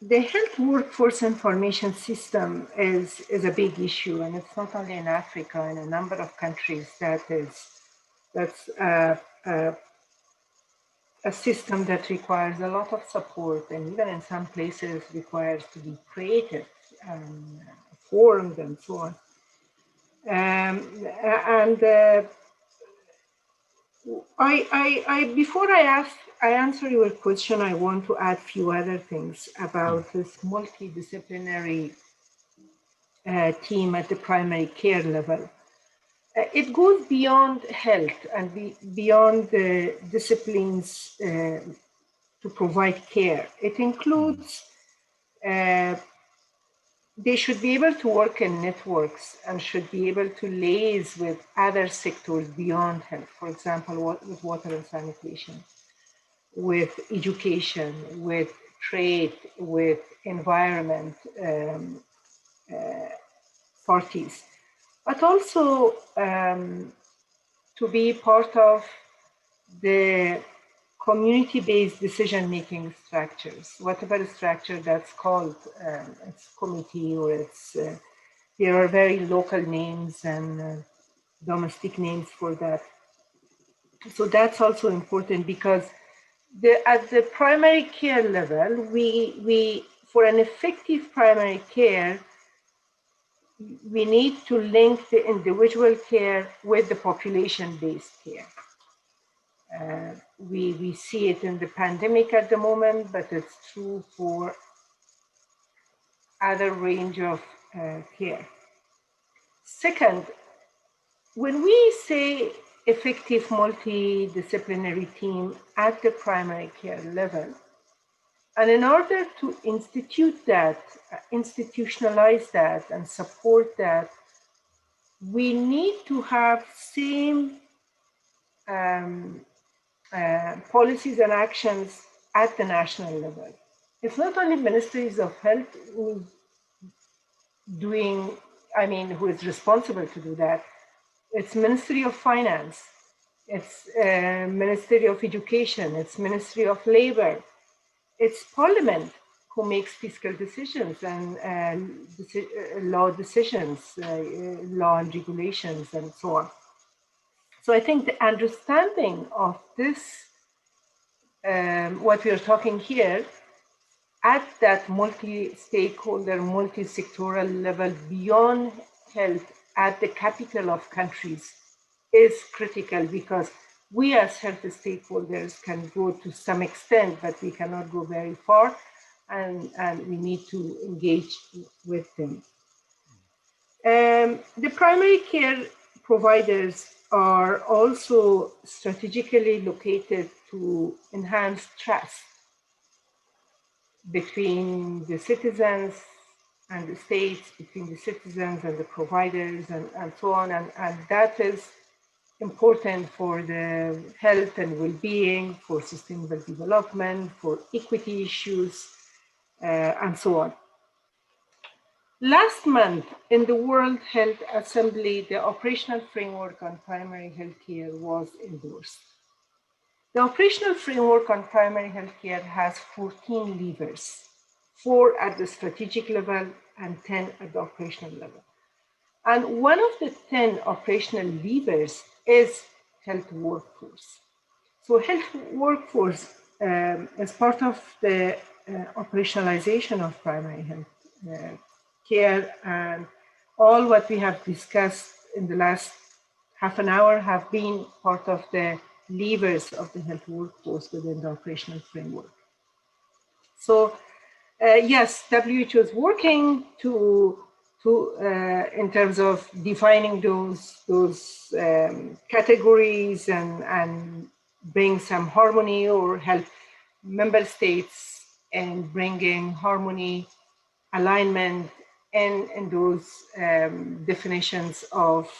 health workforce information system is a big issue, and it's not only in Africa, in a number of countries that's a system that requires a lot of support, and even in some places requires to be created, formed, and so on. And before I answer your question, I want to add a few other things about this multidisciplinary team at the primary care level. It goes beyond health and beyond the disciplines to provide care. It includes, they should be able to work in networks and should be able to liaise with other sectors beyond health, for example, with water and sanitation, with education, with trade, with environment parties, but also to be part of the community-based decision-making structures, whatever structure that's called, it's committee or it's, there are very local names and domestic names for that. So that's also important because at the primary care level, we for an effective primary care, we need to link the individual care with the population-based care. We see it in the pandemic at the moment, but it's true for other range of care. Second, when we say effective multidisciplinary team at the primary care level, and in order to institute that, institutionalize that and support that, we need to have same policies and actions at the national level. It's not only ministries of health who's doing, who is responsible to do that. It's Ministry of Finance, it's Ministry of Education, it's Ministry of Labor, it's Parliament who makes fiscal decisions and law decisions, law and regulations and so on. So I think the understanding of this, what we are talking here, at that multi-stakeholder, multi-sectoral level beyond health at the capital of countries is critical, because we as health stakeholders can go to some extent, but we cannot go very far, and we need to engage with them. The primary care providers are also strategically located to enhance trust between the citizens and the states, between the citizens and the providers, and so on. And that is important for the health and well-being, for sustainable development, for equity issues, and so on. Last month, in the World Health Assembly, the operational framework on primary health care was endorsed. The operational framework on primary health care has 14 levers, 4 at the strategic level and 10 at the operational level. And one of the 10 operational levers is health workforce. So health workforce is part of the operationalization of primary health care, and all what we have discussed in the last half an hour have been part of the levers of the health workforce within the operational framework. So yes, WHO is working to in terms of defining those categories and bring some harmony, or help member states in bringing harmony, alignment in those definitions of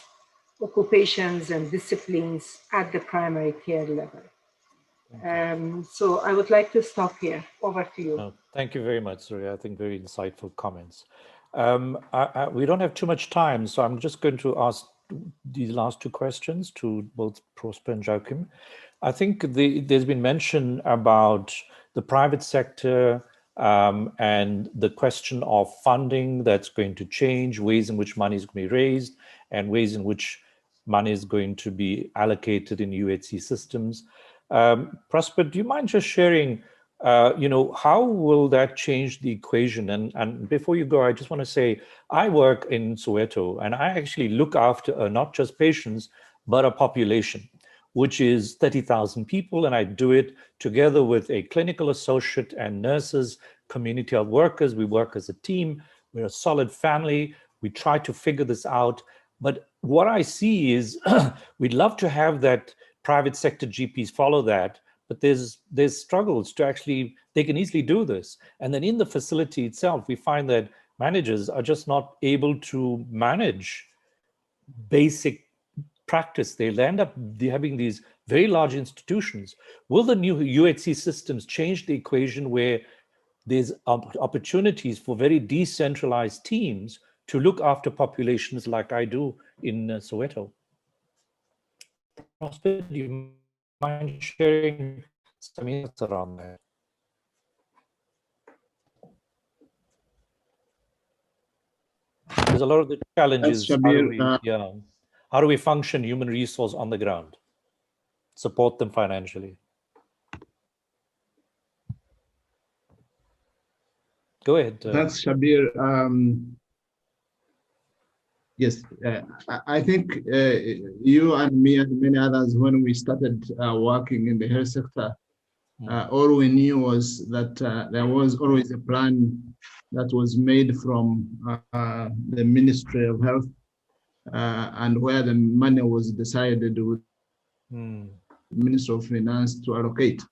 occupations and disciplines at the primary care level. So I would like to stop here. Over to you. No, thank you very much, Surya. I think very insightful comments. We don't have too much time, so I'm just going to ask these last 2 questions to both Prosper and Joachim. I think there's been mention about the private sector and the question of funding that's going to change, ways in which money is going to be raised, and ways in which money is going to be allocated in UHC systems. Prosper, do you mind just sharing how will that change the equation? And before you go, I just want to say, I work in Soweto, and I actually look after not just patients, but a population, which is 30,000 people. And I do it together with a clinical associate and nurses, community health workers. We work as a team. We're a solid family. We try to figure this out. But what I see is we'd love to have that private sector GPs follow that, but there's struggles to actually, they can easily do this. And then in the facility itself, we find that managers are just not able to manage basic practice. They'll end up having these very large institutions. Will the new UHC systems change the equation where there's opportunities for very decentralized teams to look after populations like I do in Soweto? Prosper, do you mind sharing some insights around that? There's a lot of the challenges. How do we function human resource on the ground? Support them financially. Go ahead. Thanks, Shabir. Yes, I think you and me and many others, when we started working in the health sector, all we knew was that there was always a plan that was made from the Ministry of Health and where the money was decided with the Ministry of Finance to allocate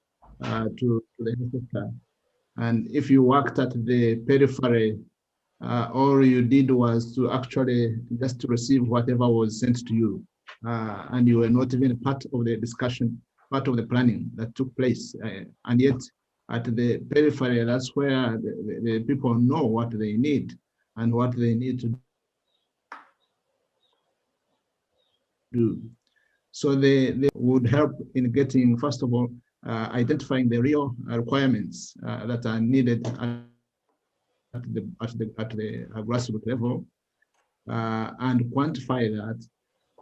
to the health sector. And if you worked at the periphery, all you did was to actually just to receive whatever was sent to you. And you were not even part of the discussion, part of the planning that took place. And yet at the periphery, that's where the people know what they need and what they need to do. So they would help in getting, first of all, identifying the real requirements that are needed at the grassroots level, and quantify that,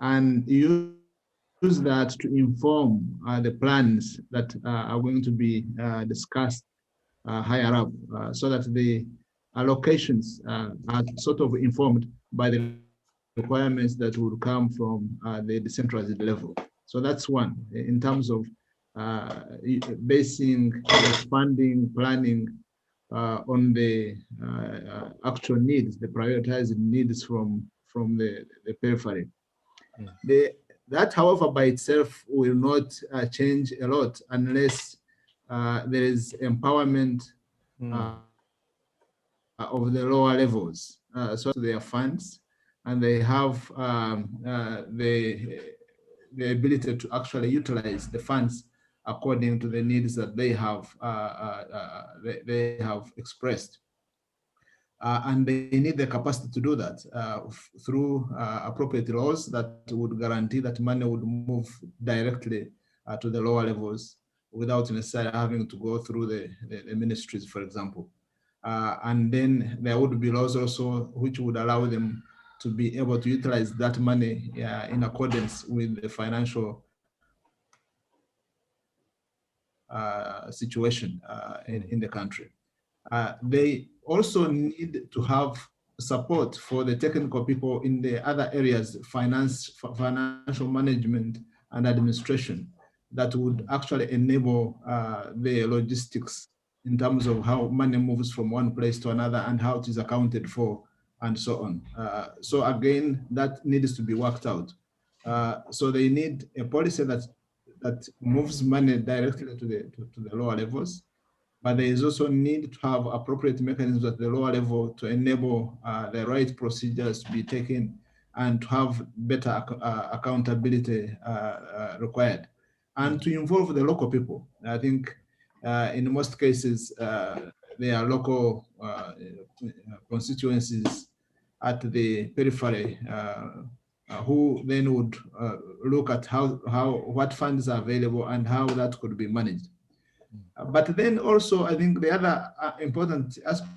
and use that to inform the plans that are going to be discussed higher up, so that the allocations are sort of informed by the requirements that will come from the decentralized level. So that's one, in terms of basing the funding planning on the actual needs, the prioritized needs from the periphery. That, however, by itself will not change a lot unless there is empowerment of the lower levels, so their funds, and they have the ability to actually utilize the funds according to the needs that they have expressed. And they need the capacity to do that through appropriate laws that would guarantee that money would move directly to the lower levels without necessarily having to go through the ministries, for example. And then there would be laws also which would allow them to be able to utilize that money in accordance with the financial situation in the country. They also need to have support for the technical people in the other areas, financial management and administration, that would actually enable the logistics in terms of how money moves from one place to another and how it is accounted for and so on. So again, that needs to be worked out. So they need a policy that moves money directly to the lower levels, but there is also need to have appropriate mechanisms at the lower level to enable the right procedures to be taken and to have better accountability required, and to involve the local people. I think in most cases, there are local constituencies at the periphery who then would look at what funds are available and how that could be managed. But then also, I think the other important aspect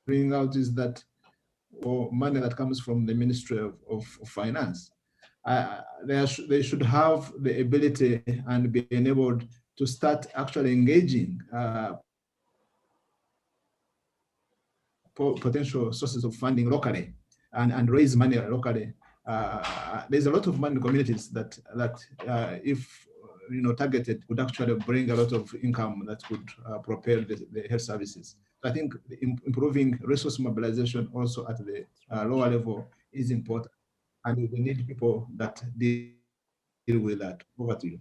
bring out is that money that comes from the Ministry of Finance. They should have the ability and be enabled to start actually engaging potential sources of funding locally and raise money locally. There's a lot of money in communities that if targeted, would actually bring a lot of income that could propel the health services. I think improving resource mobilization also at the lower level is important, and we need people that deal with that. Over to you.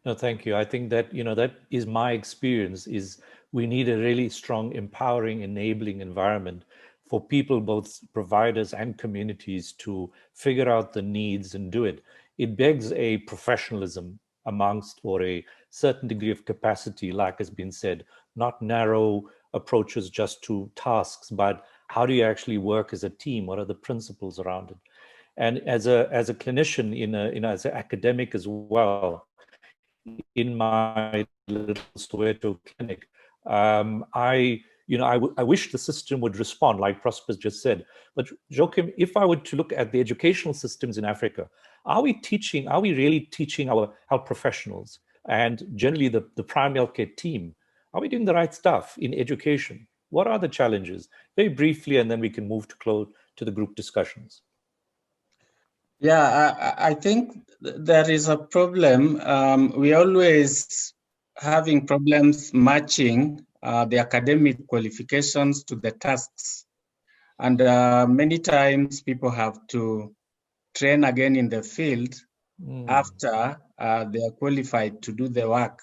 No, thank you. I think that, that is my experience, is we need a really strong, empowering, enabling environment for people, both providers and communities, to figure out the needs and do it. It begs a professionalism amongst, or a certain degree of capacity, like has been said, not narrow approaches just to tasks, but how do you actually work as a team? What are the principles around it? And as a clinician, as an academic as well, in my little Soweto clinic, I wish the system would respond, like Prosper just said. But Joachim, if I were to look at the educational systems in Africa, are we really teaching our health professionals and generally the primary healthcare team? Are we doing the right stuff in education? What are the challenges? Very briefly, and then we can move to the group discussions. Yeah, I think there is a problem. We always having problems matching the academic qualifications to the tasks. And many times people have to train again in the field after they are qualified to do the work.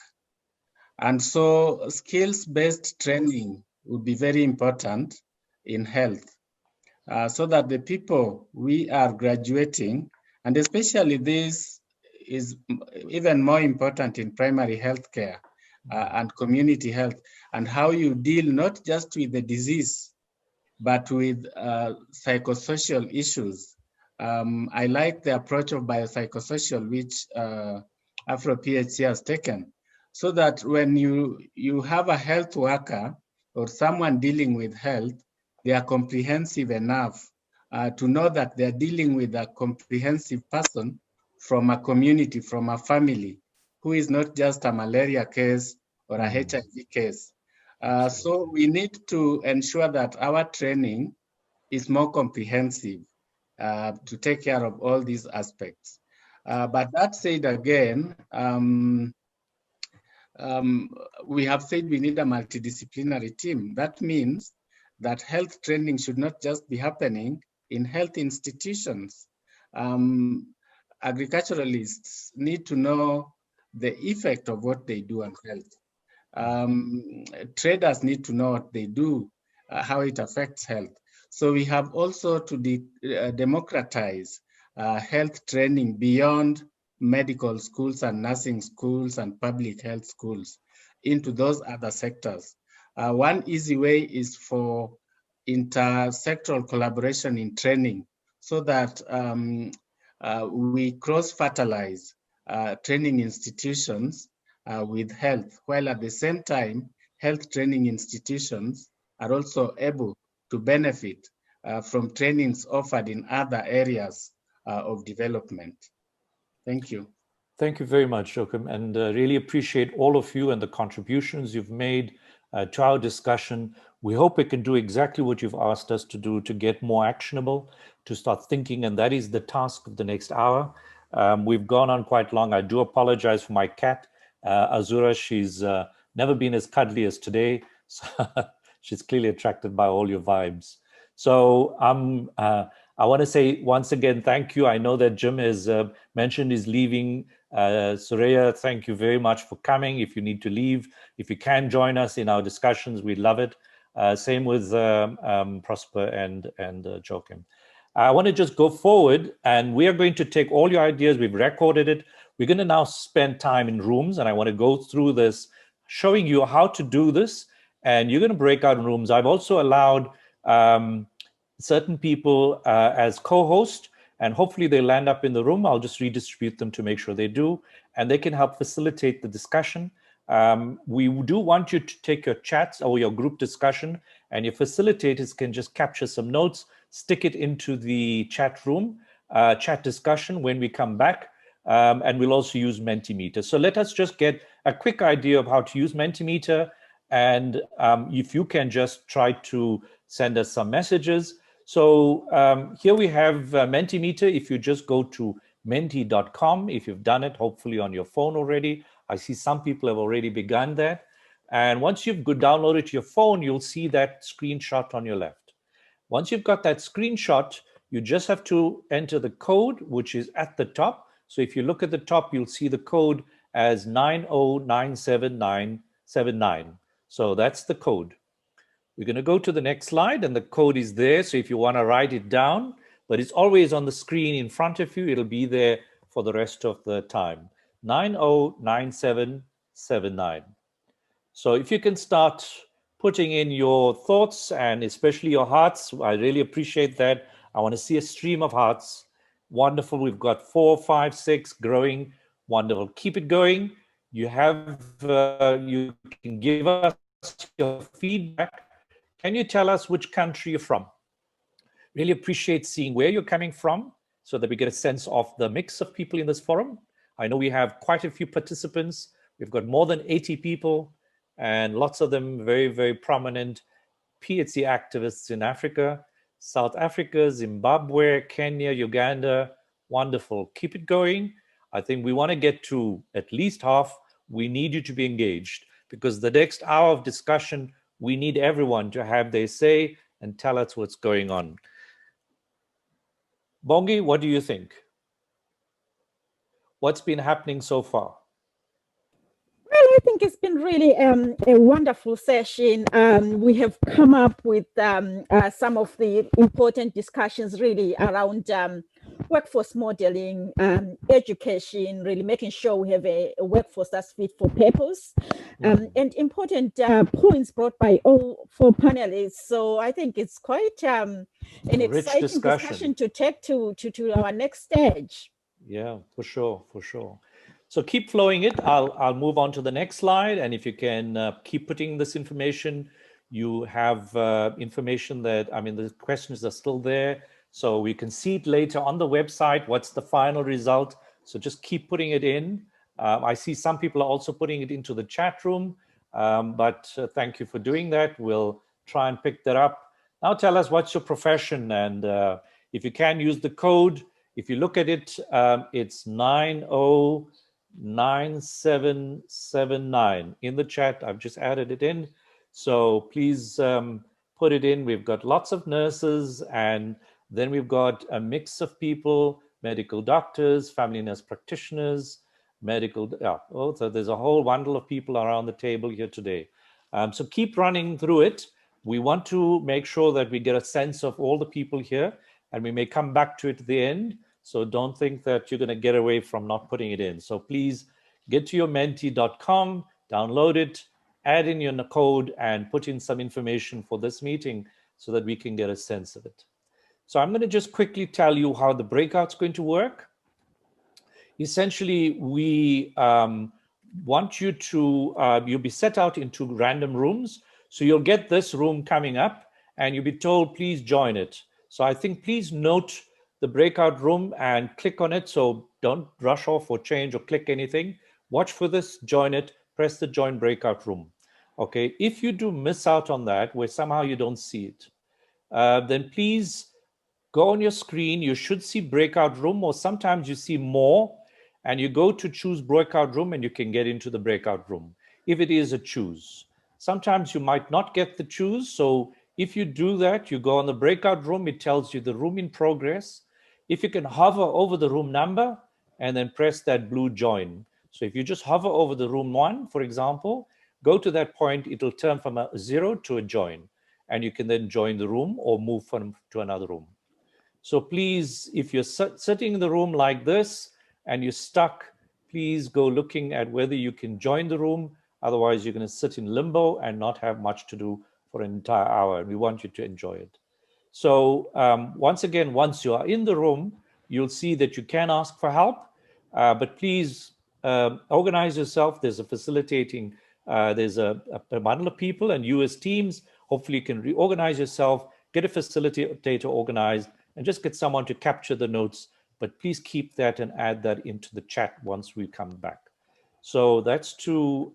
And so skills-based training would be very important in health. So that the people we are graduating, and especially this is even more important in primary healthcare and community health, and how you deal not just with the disease, but with psychosocial issues. I like the approach of biopsychosocial, which AfroPHC has taken, so that when you have a health worker or someone dealing with health, they are comprehensive enough to know that they're dealing with a comprehensive person from a community, from a family, who is not just a malaria case or a HIV case. So we need to ensure that our training is more comprehensive to take care of all these aspects. But that said again, we have said we need a multidisciplinary team. That means that health training should not just be happening in health institutions. Agriculturalists need to know the effect of what they do on health. Traders need to know what they do, how it affects health. So we have also to democratize health training beyond medical schools and nursing schools and public health schools into those other sectors. One easy way is for intersectoral collaboration in training, so that we cross-fertilize training institutions with health, while at the same time, health training institutions are also able to benefit from trainings offered in other areas of development. Thank you. Thank you very much, Joachim, and really appreciate all of you and the contributions you've made to our discussion. We hope we can do exactly what you've asked us to do, to get more actionable, to start thinking, and that is the task of the next hour. We've gone on quite long. I do apologize for my cat, Azura. She's never been as cuddly as today. So she's clearly attracted by all your vibes. So I want to say once again, thank you. I know that Jim has mentioned he's leaving. Soraya, thank you very much for coming. If you need to leave, if you can join us in our discussions, we'd love it. Same with Prosper and Joachim. I want to just go forward, and we are going to take all your ideas. We've recorded it. We're going to now spend time in rooms, and I want to go through this, showing you how to do this, and you're going to break out in rooms. I've also allowed certain people as co-host, and hopefully they land up in the room. I'll just redistribute them to make sure they do, and they can help facilitate the discussion. We do want you to take your chats or your group discussion, and your facilitators can just capture some notes, stick it into the chat room, chat discussion when we come back. And we'll also use Mentimeter. So let us just get a quick idea of how to use Mentimeter. And if you can just try to send us some messages. So here we have Mentimeter. If you just go to menti.com, if you've done it, hopefully on your phone already. I see some people have already begun that. And once you've downloaded to your phone, you'll see that screenshot on your left. Once you've got that screenshot, you just have to enter the code, which is at the top. So if you look at the top, you'll see the code as 9097979. So that's the code. We're going to go to the next slide, and the code is there. So if you want to write it down, but it's always on the screen in front of you, it'll be there for the rest of the time. 909779. So if you can start putting in your thoughts and especially your hearts, I really appreciate that. I want to see a stream of hearts. Wonderful. We've got 4, 5, 6 growing. Wonderful. Keep it going. You can give us your feedback. Can you tell us which country you're from? Really appreciate seeing where you're coming from so that we get a sense of the mix of people in this forum. I know we have quite a few participants. We've got more than 80 people and lots of them very, very prominent PHC activists in Africa, South Africa, Zimbabwe, Kenya, Uganda. Wonderful. Keep it going. I think we want to get to at least half. We need you to be engaged because the next hour of discussion, we need everyone to have their say and tell us what's going on. Bongi, what do you think? What's been happening so far? Well, I think it's been really a wonderful session. We have come up with some of the important discussions really around workforce modeling, education, really making sure we have a workforce that's fit for purpose, and important points brought by all 4 panelists. So I think it's quite an exciting discussion to take to our next stage. Yeah, for sure, for sure. So keep flowing it. I'll move on to the next slide. And if you can keep putting this information, you have information that, I mean, the questions are still there. So we can see it later on the website. What's the final result? So just keep putting it in. I see some people are also putting it into the chat room, but thank you for doing that. We'll try and pick that up. Now tell us what's your profession. And if you can use the code, if you look at it, it's 909779 in the chat. I've just added it in. So please put it in. We've got lots of nurses, and then we've got a mix of people, medical doctors, family nurse practitioners, so there's a whole bundle of people around the table here today. So keep running through it. We want to make sure that we get a sense of all the people here, and we may come back to it at the end. So don't think that you're going to get away from not putting it in. So please get to your menti.com, download it, add in your code, and put in some information for this meeting so that we can get a sense of it. So I'm going to just quickly tell you how the breakout's going to work. Essentially, we want you to, you'll be set out into random rooms. So you'll get this room coming up and you'll be told, please join it. So I think please note the breakout room and click on it. So don't rush off or change or click anything. Watch for this, join it, press the join breakout room. Okay, if you do miss out on that, where somehow you don't see it, then please go on your screen. You should see breakout room, or sometimes you see more and you go to choose breakout room and you can get into the breakout room if it is a choose. Sometimes you might not get the choose. So if you do that, you go on the breakout room, it tells you the room in progress. If you can hover over the room number and then press that blue join. So if you just hover over the room 1, for example, go to that point, it'll turn from a 0 to a join, and you can then join the room or move to another room. So please, if you're sitting in the room like this and you're stuck, please go looking at whether you can join the room. Otherwise, you're going to sit in limbo and not have much to do for an entire hour. And we want you to enjoy it. So once again, once you are in the room, you'll see that you can ask for help, but please organize yourself. There's a facilitating, there's a bundle of people, and you as teams, hopefully you can reorganize yourself, get a facilitator organized, and just get someone to capture the notes but please keep that and add that into the chat once we come back. So that's to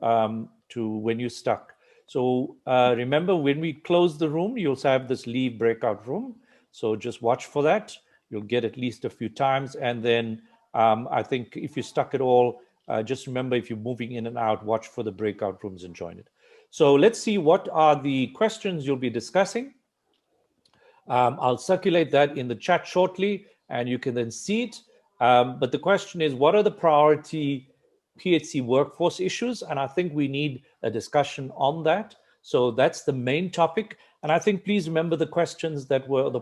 when you're stuck. So remember, when we close the room, you'll have this leave breakout room. So just watch for that. You'll get at least a few times. And then I think if you're stuck at all, just remember, if you're moving in and out, watch for the breakout rooms and join it. So let's see what are the questions you'll be discussing. I'll circulate that in the chat shortly, and you can then see it. But the question is, what are the priority PHC workforce issues? And I think we need a discussion on that. So that's the main topic. And I think please remember the questions that were the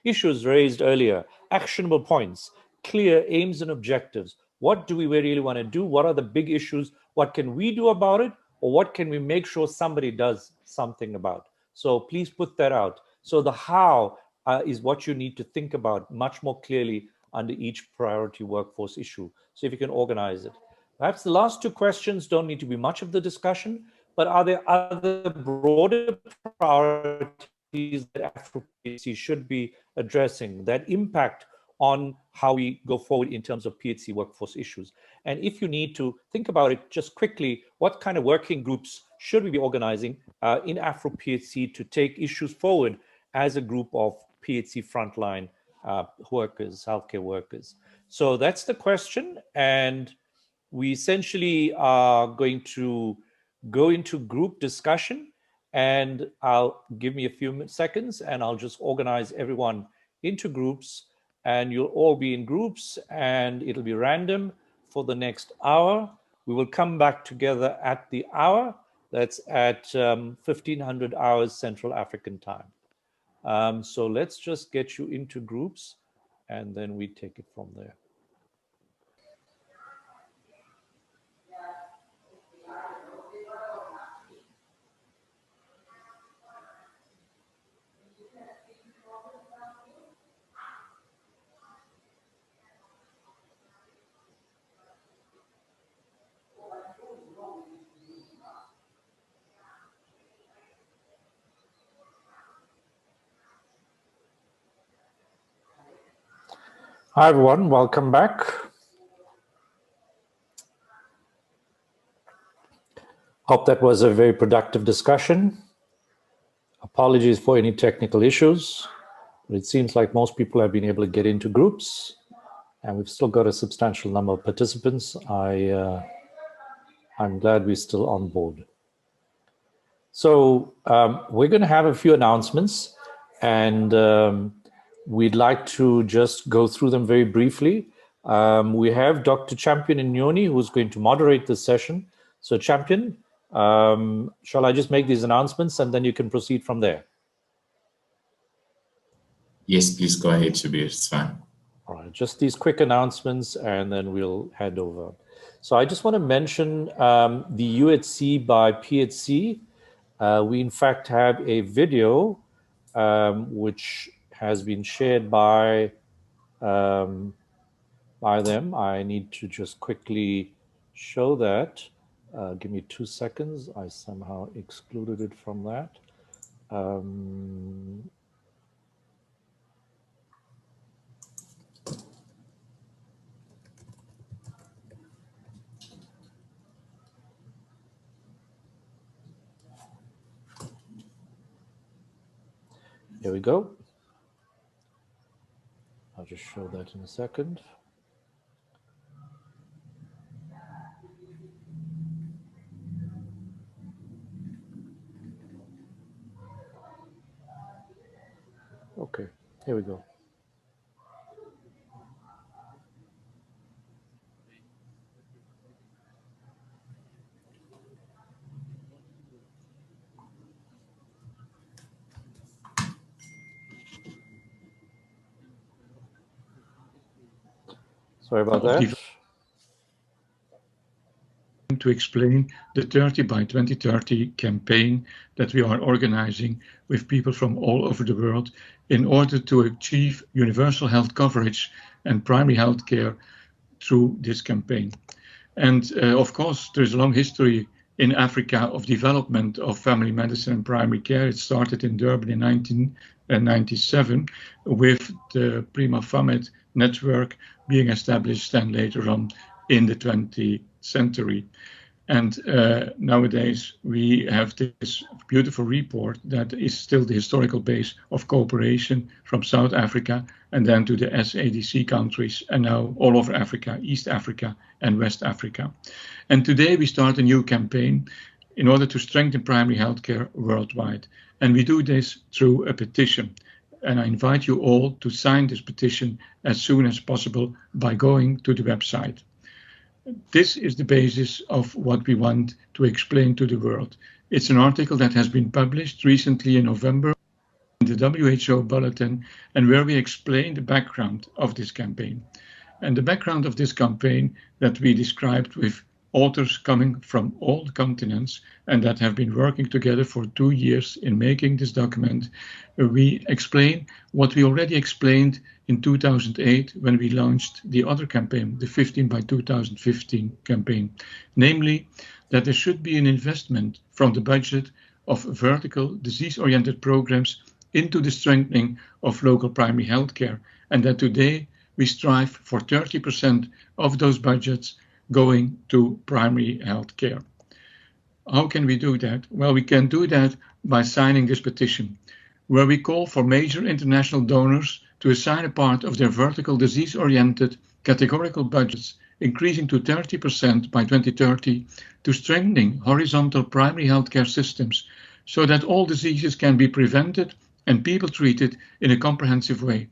issues raised earlier, actionable points, clear aims and objectives. What do we really want to do? What are the big issues? What can we do about it? Or what can we make sure somebody does something about? So please put that out. So the how is what you need to think about much more clearly under each priority workforce issue. So if you can organize it. Perhaps the last two questions don't need to be much of the discussion, but are there other broader priorities that AfroPHC should be addressing that impact on how we go forward in terms of PHC workforce issues? And if you need to think about it just quickly, what kind of working groups should we be organizing in AfroPHC to take issues forward as a group of PHC frontline workers, healthcare workers? So that's the question. And we essentially are going to go into group discussion, and I'll give me a few seconds and I'll just organize everyone into groups, and you'll all be in groups and it'll be random for the next hour. We will come back together at the hour. That's at 1500 hours Central African time. So let's just get you into groups and then we take it from there. Hi, everyone. Welcome back. Hope that was a very productive discussion. Apologies for any technical issues, but it seems like most people have been able to get into groups, and we've still got a substantial number of participants. I'm glad we're still on board. So we're going to have a few announcements, and we'd like to just go through them very briefly. We have Dr. Champion Inyoni, who's going to moderate this session. So Champion, shall I just make these announcements and then you can proceed from there? Yes, please go ahead, Shabir, it's fine. All right, just these quick announcements and then we'll hand over. So I just want to mention the UHC by PHC. We in fact have a video which has been shared by them. I need to just quickly show that. Give me 2 seconds. I somehow excluded it from that. Here we go. I'll just show that in a second. Okay, here we go. Sorry about that. To explain the 30 by 2030 campaign that we are organizing with people from all over the world in order to achieve universal health coverage and primary health care through this campaign. And of course, there's a long history in Africa of development of family medicine and primary care. It started in Durban in 1997, with the Prima Famet network being established then later on in the 20th century. And nowadays we have this beautiful report that is still the historical base of cooperation from South Africa and then to the SADC countries and now all over Africa, East Africa and West Africa. And today we start a new campaign in order to strengthen primary healthcare worldwide. And we do this through a petition. And I invite you all to sign this petition as soon as possible by going to the website. This is the basis of what we want to explain to the world. It's an article that has been published recently in November in the WHO Bulletin, and where we explain the background of this campaign. And the background of this campaign that we described with authors coming from all continents and that have been working together for 2 years in making this document, we explain what we already explained in 2008 when we launched the other campaign, the 15 by 2015 campaign, namely that there should be an investment from the budget of vertical disease-oriented programs into the strengthening of local primary health care, and that today we strive for 30% of those budgets going to primary health care. How can we do that? Well, we can do that by signing this petition, where we call for major international donors to assign a part of their vertical disease-oriented categorical budgets, increasing to 30% by 2030, to strengthening horizontal primary healthcare systems so that all diseases can be prevented and people treated in a comprehensive way.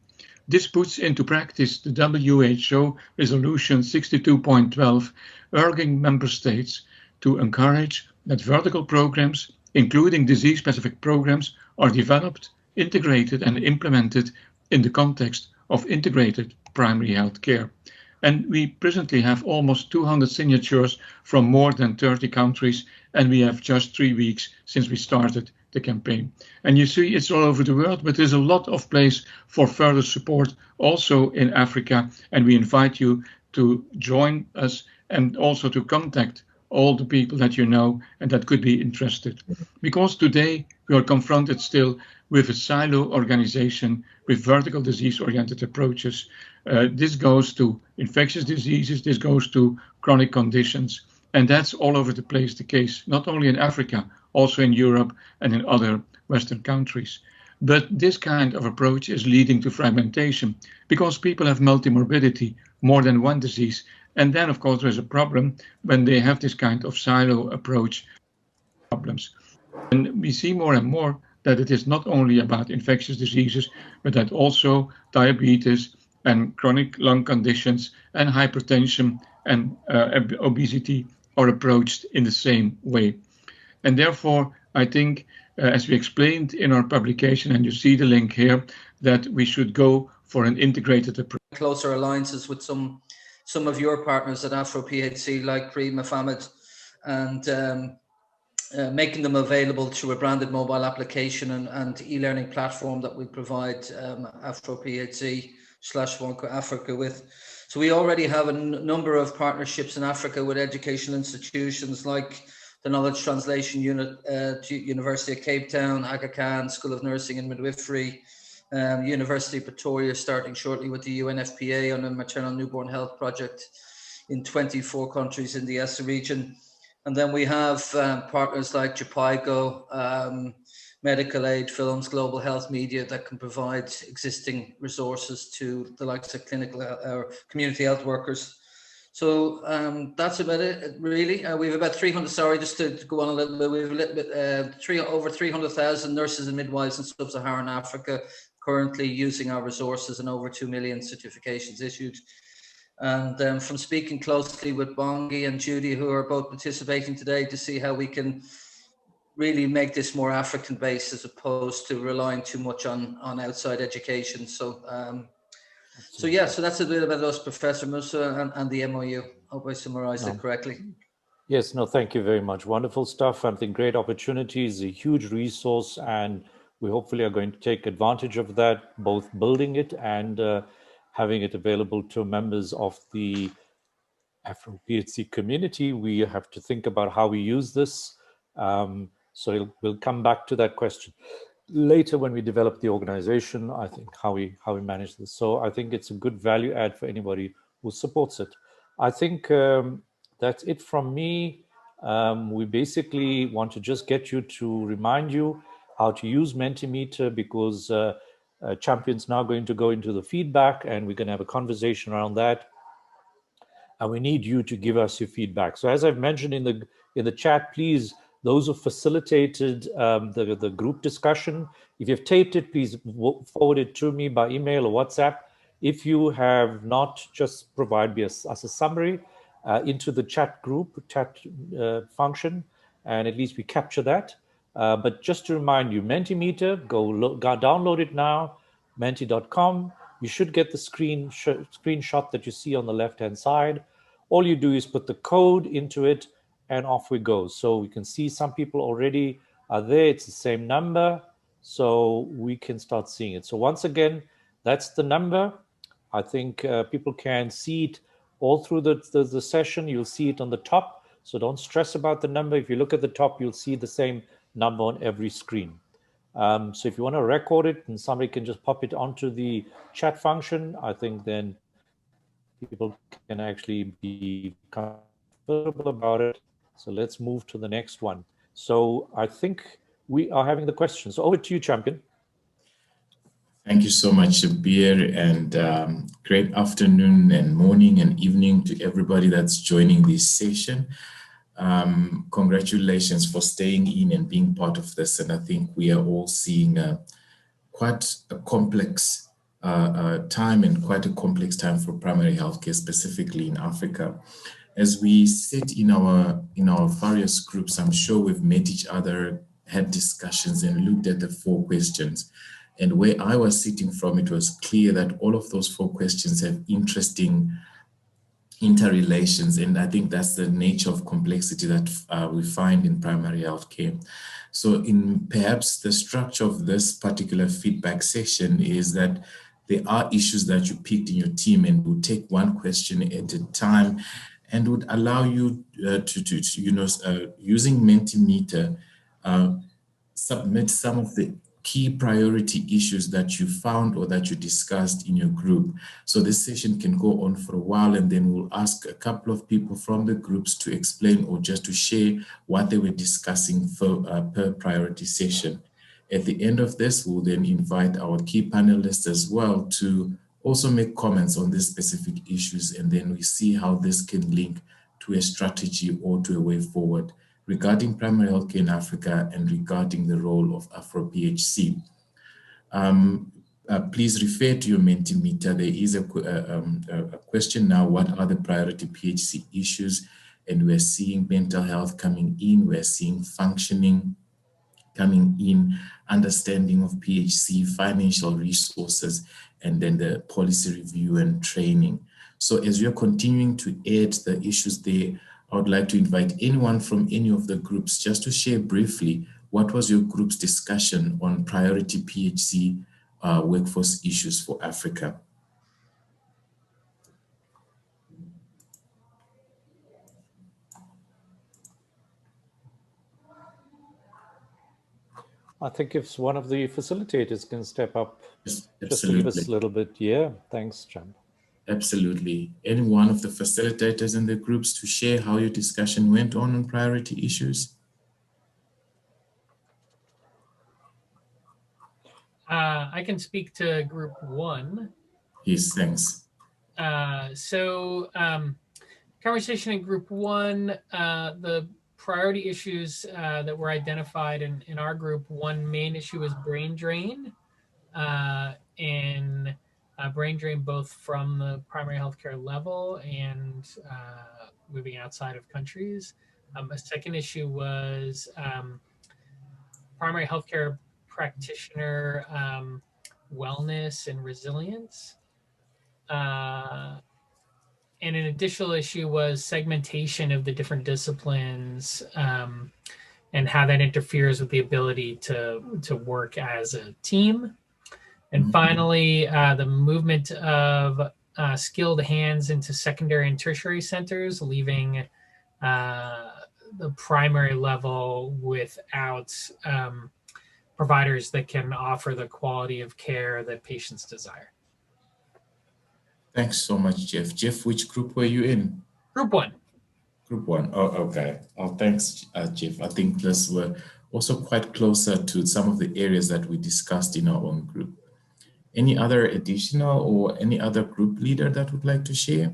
This puts into practice the WHO Resolution 62.12, urging member states to encourage that vertical programs, including disease-specific programs, are developed, integrated and implemented in the context of integrated primary health care. And we presently have almost 200 signatures from more than 30 countries, and we have just 3 weeks since we started the campaign. And you see it's all over the world, but there's a lot of place for further support also in Africa, and we invite you to join us and also to contact all the people that you know and that could be interested. Because today we are confronted still with a silo organization with vertical disease-oriented approaches. This goes to infectious diseases, this goes to chronic conditions, and that's all over the place the case, not only in Africa, also in Europe and in other Western countries. But this kind of approach is leading to fragmentation because people have multimorbidity, more than one disease. And then, of course, there's a problem when they have this kind of silo approach problems. And we see more and more that it is not only about infectious diseases, but that also diabetes and chronic lung conditions and hypertension and obesity are approached in the same way. And therefore, I think, as we explained in our publication, and you see the link here, that we should go for an integrated approach. Closer alliances with some of your partners at AfroPHC, like Prima Famet, and making them available through a branded mobile application and e-learning platform that we provide AfroPHC/Wonka Africa with. So we already have a number of partnerships in Africa with educational institutions like the Knowledge Translation Unit to University of Cape Town, Aga Khan School of Nursing and Midwifery, University of Pretoria, starting shortly with the UNFPA on a maternal newborn health project in 24 countries in the ESSA region. And then we have partners like Japaigo, Medical Aid Films, Global Health Media that can provide existing resources to the likes of clinical or community health workers. So that's about it, really. We have about 300, sorry, just to go on a little bit, we have a little bit, over 300,000 nurses and midwives in sub-Saharan Africa currently using our resources, and over 2 million certifications issued. And from speaking closely with Bongi and Judy, who are both participating today, to see how we can really make this more African-based as opposed to relying too much on outside education. So yeah, so that's a bit about us, Professor Musa, and the MOU. Hope I summarized it correctly. Yes, no, thank you very much. Wonderful stuff. I think great opportunities, a huge resource, and we hopefully are going to take advantage of that, both building it and having it available to members of the AfroPHC community. We have to think about how we use this. So we'll come back to that question. later when we develop the organization, I think how we manage this. So I think it's a good value add for anybody who supports it. I think that's it from me. We basically want to just get you to remind you how to use Mentimeter, because Champion's now going to go into the feedback and we're going to have a conversation around that. And we need you to give us your feedback. So as I've mentioned in the chat, please, those who facilitated the group discussion, if you've taped it, please forward it to me by email or WhatsApp. If you have not, just provide me us a summary into the chat function, and at least we capture that. But just to remind you, Mentimeter, go download it now, menti.com. You should get the screenshot that you see on the left-hand side. All you do is put the code into it, and off we go. So we can see some people already are there. It's the same number, so we can start seeing it. So once again, that's the number. I think people can see it all through the session. You'll see it on the top, so don't stress about the number. If you look at the top, you'll see the same number on every screen. So if you want to record it and somebody can just pop it onto the chat function, I think then people can actually be comfortable about it. So let's move to the next one. So I think we are having the questions. So over to you, Champion. Thank you so much, Shabir, and great afternoon and morning and evening to everybody that's joining this session. Congratulations for staying in and being part of this. And I think we are all seeing quite a complex time and quite a complex time for primary healthcare, specifically in Africa. As we sit in our various groups, I'm sure we've met each other, had discussions, and looked at the 4 questions. And where I was sitting from, it was clear that all of those 4 questions have interesting interrelations, and I think that's the nature of complexity that we find in primary healthcare. So in perhaps the structure of this particular feedback session is that there are issues that you picked in your team, and we'll take one question at a time, and would allow you using Mentimeter, submit some of the key priority issues that you found or that you discussed in your group. So this session can go on for a while, and then we'll ask a couple of people from the groups to explain or just to share what they were discussing for per priority session. At the end of this, we'll then invite our key panelists as well to also make comments on these specific issues, and then we see how this can link to a strategy or to a way forward regarding primary healthcare in Africa and regarding the role of AfroPHC. Please refer to your Mentimeter. There is a question now: what are the priority PHC issues? And we're seeing mental health coming in, we're seeing functioning coming in, understanding of PHC, financial resources, and then the policy review and training. So as you're continuing to add the issues there, I would like to invite anyone from any of the groups just to share briefly what was your group's discussion on priority PHC workforce issues for Africa. I think if one of the facilitators can step up, yes, just to give us a little bit. Yeah, thanks, Champ. Absolutely. Any one of the facilitators in the groups to share how your discussion went on priority issues? I can speak to group 1. Yes, thanks. Conversation in group 1, the priority issues that were identified in our group, one main issue is brain drain, brain drain both from the primary healthcare level and moving outside of countries. A second issue was primary healthcare practitioner wellness and resilience. And an additional issue was segmentation of the different disciplines and how that interferes with the ability to work as a team. And finally, the movement of skilled hands into secondary and tertiary centers, leaving the primary level without providers that can offer the quality of care that patients desire. Thanks so much, Jeff. Jeff, which group were you in? Group 1. Group 1. Oh, okay. Oh, thanks, Jeff. I think this were also quite closer to some of the areas that we discussed in our own group. Any other additional or any other group leader that would like to share?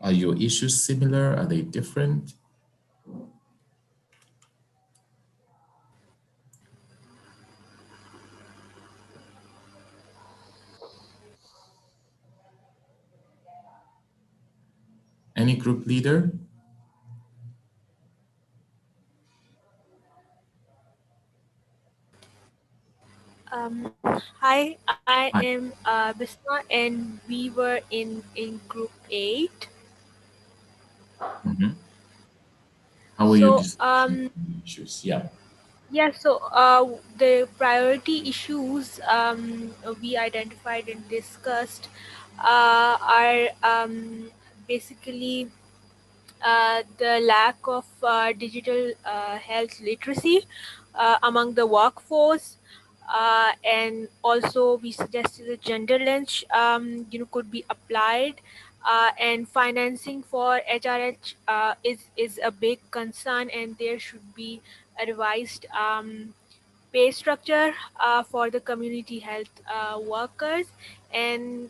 Are your issues similar? Are they different? Any group leader? Hi, I am Bisma, and we were in group 8. Mm-hmm. How are you So discussing issues? Yeah. yeah, so the priority issues we identified and discussed are basically the lack of digital health literacy among the workforce, and also we suggested the gender lens could be applied, and financing for HRH is a big concern, and there should be a revised pay structure for the community health workers, and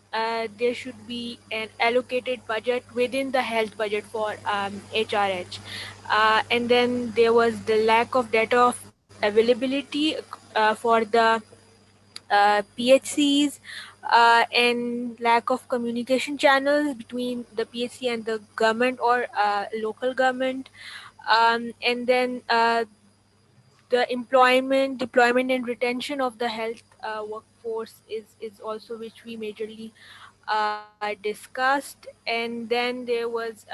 there should be an allocated budget within the health budget for HRH. And then there was the lack of data of availability for the PHCs, and lack of communication channels between the PHC and the government or local government. And then the deployment and retention of the health workforce is also which we majorly discussed. And then there was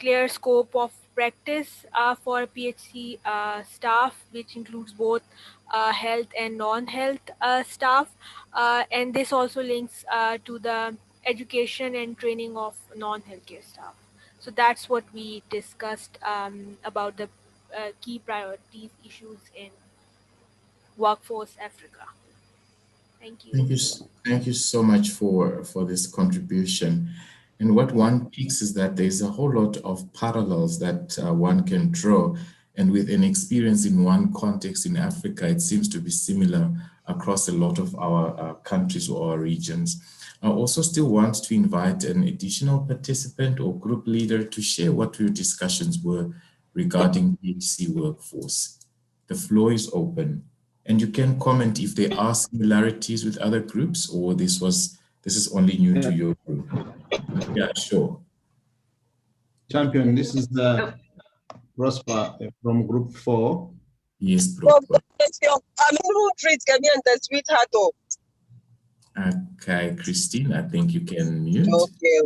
clear scope of practice for PHC staff, which includes both health and non-health staff, and this also links to the education and training of non-healthcare staff. So that's what we discussed about the key priorities issues in Workforce Africa. Thank you. Thank you so much for this contribution. And what one picks is that there's a whole lot of parallels that one can draw. And with an experience in one context in Africa, it seems to be similar across a lot of our countries or our regions. I also still want to invite an additional participant or group leader to share what your discussions were regarding PHC workforce. The floor is open. And you can comment if there are similarities with other groups, or this is only new to your group. Yeah, sure. Champion, this is the Prosper from Group 4. Yes, Prosper. Okay, Christine, I think you can mute. Okay.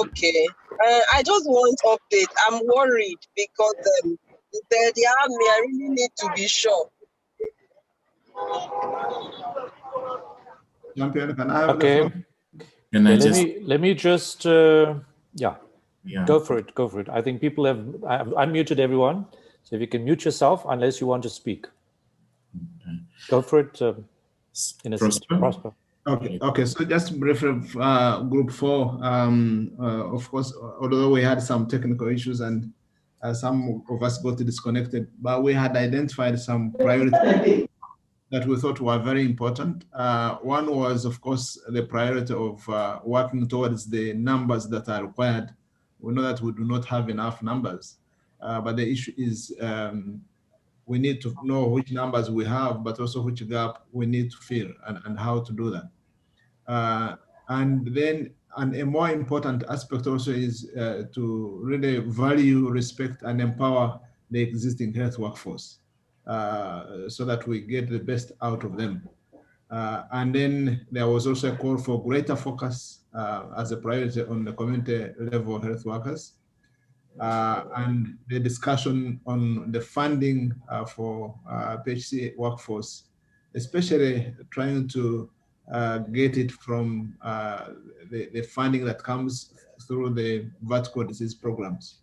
Okay. I just want update. I'm worried because the army, I really need to be sure. Champion, can I have okay. Let me just go for it. I think people I've unmuted everyone, so if you can mute yourself unless you want to speak. Go for it, Prosper. Okay. So just briefly, Group 4. Of course, although we had some technical issues and some of us got disconnected, but we had identified some priorities that we thought were very important. One was, of course, the priority of working towards the numbers that are required. We know that we do not have enough numbers, but the issue is we need to know which numbers we have, but also which gap we need to fill and how to do that. And then a more important aspect also is to really value, respect, and empower the existing health workforce so that we get the best out of them. And then there was also a call for greater focus as a priority on the community level health workers. And the discussion on the funding for PHC workforce, especially trying to get it from the funding that comes through the vertical disease programs.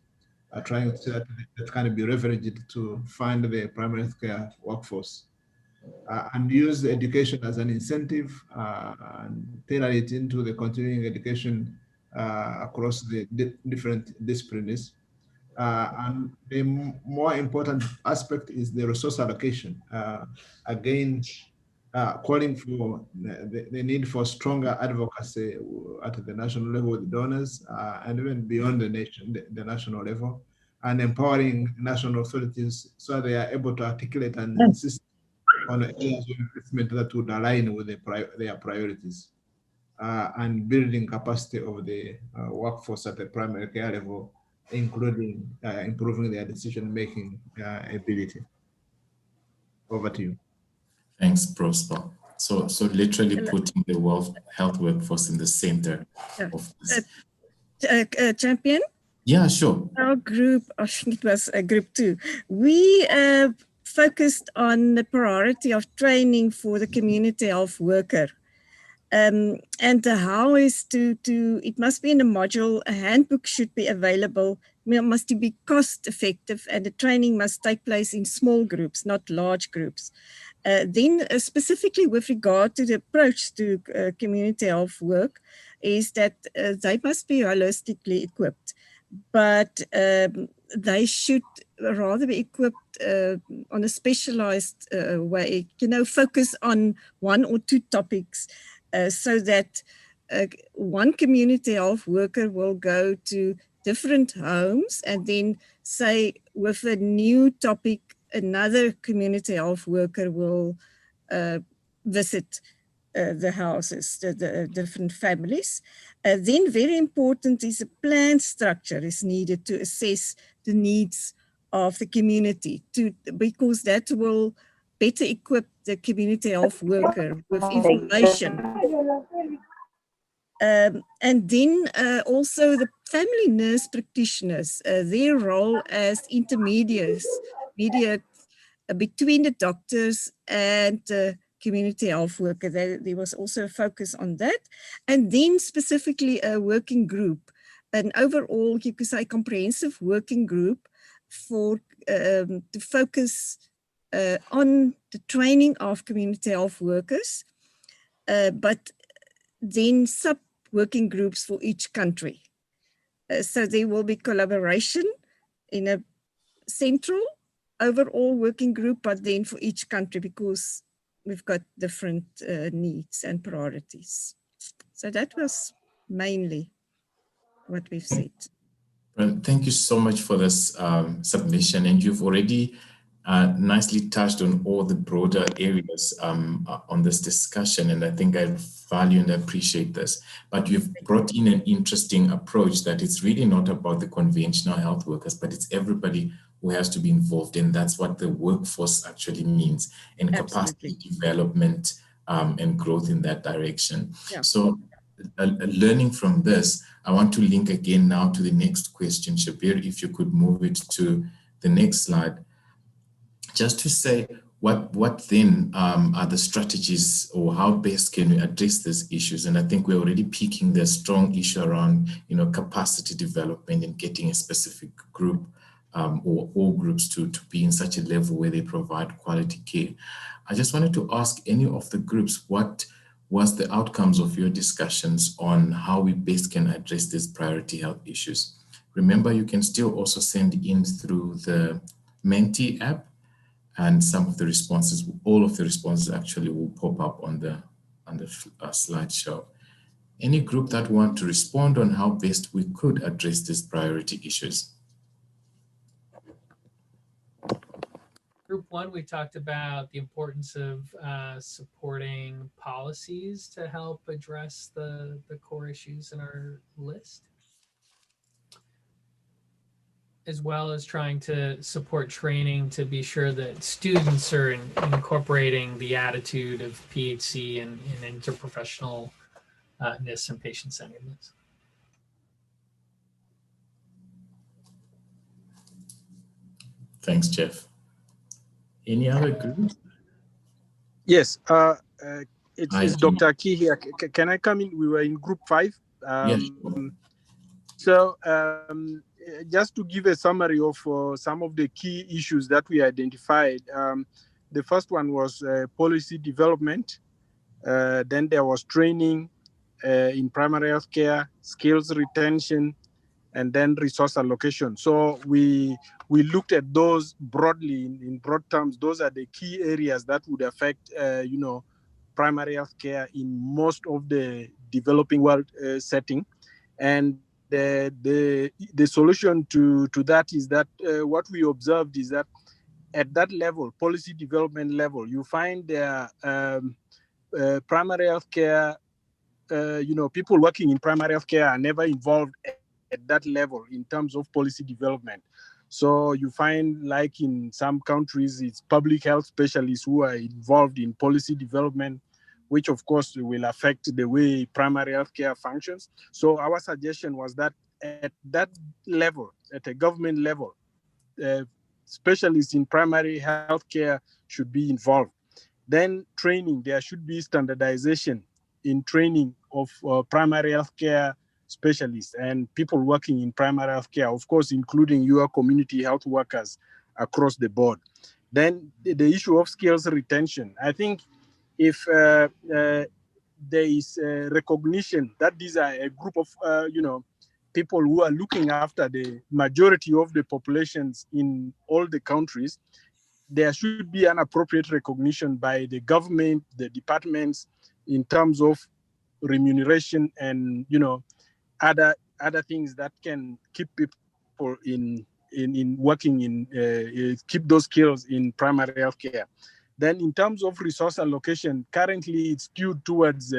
trying to that can be leveraged to fund the primary healthcare workforce. And use education as an incentive and tailor it into the continuing education across the different disciplines. And the more important aspect is the resource allocation. Again, calling for the need for stronger advocacy at the national level with donors and even beyond the nation, the national level, and empowering national authorities so they are able to articulate and insist on areas of investment that would align with their priorities, and building capacity of the workforce at the primary care level, including improving their decision-making ability. Over to you. Thanks, Prosper. So literally putting the health workforce in the center of this. Champion? Yeah, sure. Our group, I think it was group 2, we focused on the priority of training for the community health worker. And how is it must be in a module, a handbook should be available, must be cost effective, and the training must take place in small groups, not large groups. Then specifically with regard to the approach to community health work is that they must be holistically equipped, but they should rather be equipped on a specialized way, focus on 1 or 2 topics so that one community health worker will go to different homes and then say with a new topic, another community health worker will visit the houses, the different families. Then very important is a plan structure is needed to assess the needs of the community because that will better equip the community health worker with information. And then also the family nurse practitioners, their role as intermediaries between the doctors and community health worker. There was also a focus on that. And then specifically a working group, an overall, you could say, comprehensive working group for to focus on the training of community health workers, but then sub-working groups for each country. So there will be collaboration in a central overall working group, but then for each country because we've got different needs and priorities. So that was mainly what we've said. Well, thank you so much for this submission, and you've already nicely touched on all the broader areas on this discussion, and I think I value and appreciate this. But you've brought in an interesting approach that it's really not about the conventional health workers, but it's everybody who has to be involved, and that's what the workforce actually means, and capacity development and growth in that direction. Yeah. So learning from this, I want to link again now to the next question. Shabir, if you could move it to the next slide, just to say what then are the strategies, or how best can we address these issues? And I think we're already picking the strong issue around capacity development and getting a specific group or all groups to be in such a level where they provide quality care. I just wanted to ask any of the groups, what was the outcomes of your discussions on how we best can address these priority health issues? Remember, you can still also send in through the Menti app, and some of the responses, all of the responses actually will pop up on the slideshow. Any group that want to respond on how best we could address these priority issues? Group 1, we talked about the importance of supporting policies to help address the core issues in our list, as well as trying to support training to be sure that students are incorporating the attitude of PHC and interprofessionalness and patient-centeredness. Thanks, Jeff. Any other groups? Yes, it's Dr. Aki here. Can I come in? We were in group 5. Yes. So just to give a summary of some of the key issues that we identified, the first one was policy development. Then there was training in primary health care, skills retention, and then resource allocation. So we looked at those broadly, in broad terms. Those are the key areas that would affect, primary health care in most of the developing world setting. And the solution to that is that what we observed is that at that level, policy development level, you find there primary health care, people working in primary health care are never involved at that level in terms of policy development. So you find, like in some countries, it's public health specialists who are involved in policy development, which of course will affect the way primary health care functions. So our suggestion was that at that level, at a government level, specialists in primary health care should be involved. Then training, there should be standardization in training of primary health care specialists and people working in primary health care, of course, including your community health workers across the board. Then the issue of skills retention. I think if there is recognition that these are a group of, people who are looking after the majority of the populations in all the countries, there should be an appropriate recognition by the government, the departments, in terms of remuneration and other things that can keep people in working in keep those skills in primary health care. Then in terms of resource allocation, currently it's skewed towards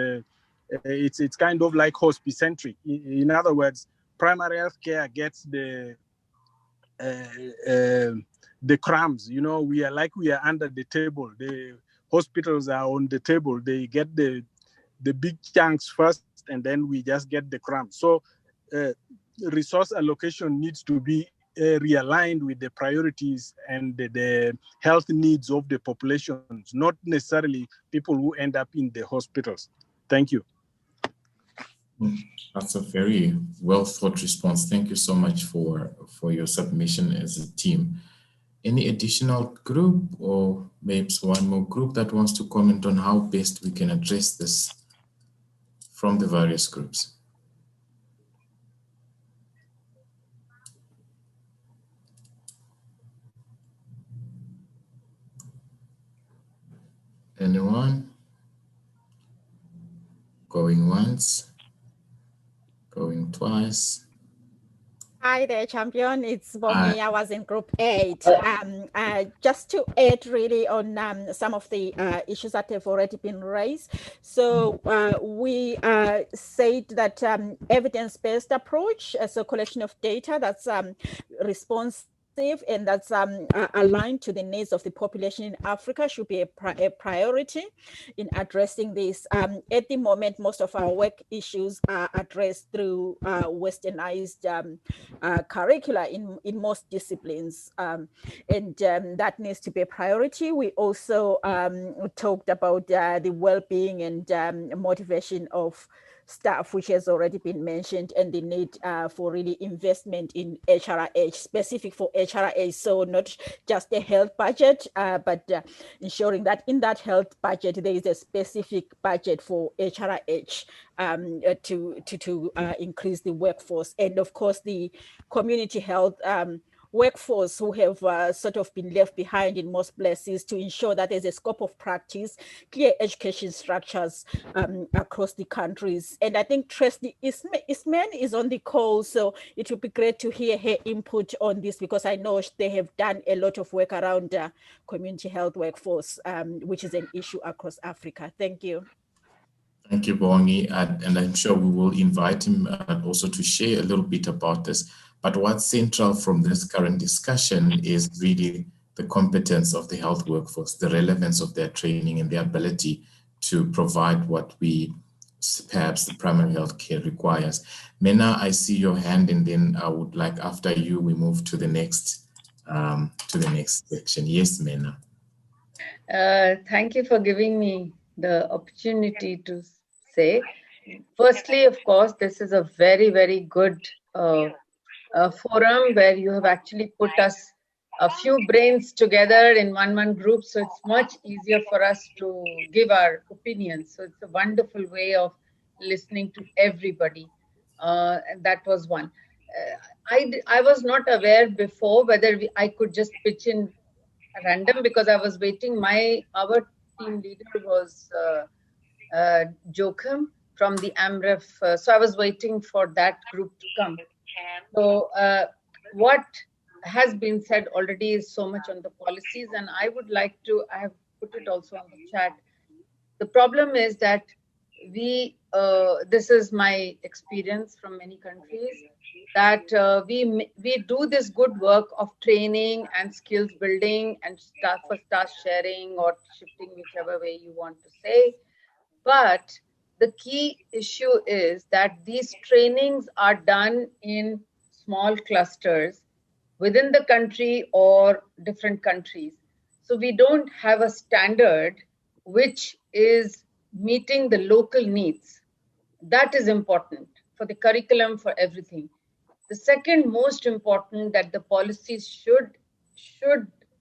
it's kind of like hospice-centric. In other words, primary health care gets the crumbs. We are under the table. The hospitals are on the table. They get the big chunks first, and then we just get the crumbs. So resource allocation needs to be realigned with the priorities and the health needs of the populations, not necessarily people who end up in the hospitals. Thank you. That's a very well thought response. Thank you so much for your submission as a team. Any additional group, or maybe one more group that wants to comment on how best we can address this from the various groups? Anyone? Going once, going twice. Hi there, champion. It's Bongi. I was in group 8. Just to add really on some of the issues that have already been raised. So we said that evidence-based approach, so collection of data that's responsive and that's aligned to the needs of the population in Africa should be a priority in addressing this. At the moment, most of our work issues are addressed through westernized curricula in most disciplines, and that needs to be a priority. We also talked about the well-being and motivation of staff, which has already been mentioned, and the need for really investment in HRH, specific for HRH. So not just a health budget, but ensuring that in that health budget, there is a specific budget for HRH to increase the workforce. And of course, the community health workforce who have sort of been left behind in most places, to ensure that there's a scope of practice, clear education structures across the countries. And I think Tracy Isman is on the call, so it would be great to hear her input on this, because I know they have done a lot of work around community health workforce, which is an issue across Africa. Thank you. Thank you, Bongi, and I'm sure we will invite him also to share a little bit about this. But what's central from this current discussion is really the competence of the health workforce, the relevance of their training and their ability to provide what we, perhaps the primary health care requires. Mena, I see your hand, and then I would like, after you, we move to the next section. Yes, Mena. Thank you for giving me the opportunity to say. Firstly, of course, this is a very, very good forum where you have actually put us a few brains together in one group, so it's much easier for us to give our opinions. So it's a wonderful way of listening to everybody. And that was one. I was not aware before whether I could just pitch in random, because I was waiting. Our team leader was Joachim from the AMREF, so I was waiting for that group to come. So what has been said already is so much on the policies, and I would like to, I have put it also on the chat. The problem is that this is my experience from many countries, that we do this good work of training and skills building and task sharing or shifting, whichever way you want to say. But the key issue is that these trainings are done in small clusters within the country or different countries. So we don't have a standard which is meeting the local needs. That is important for the curriculum, for everything. The second most important that the policies should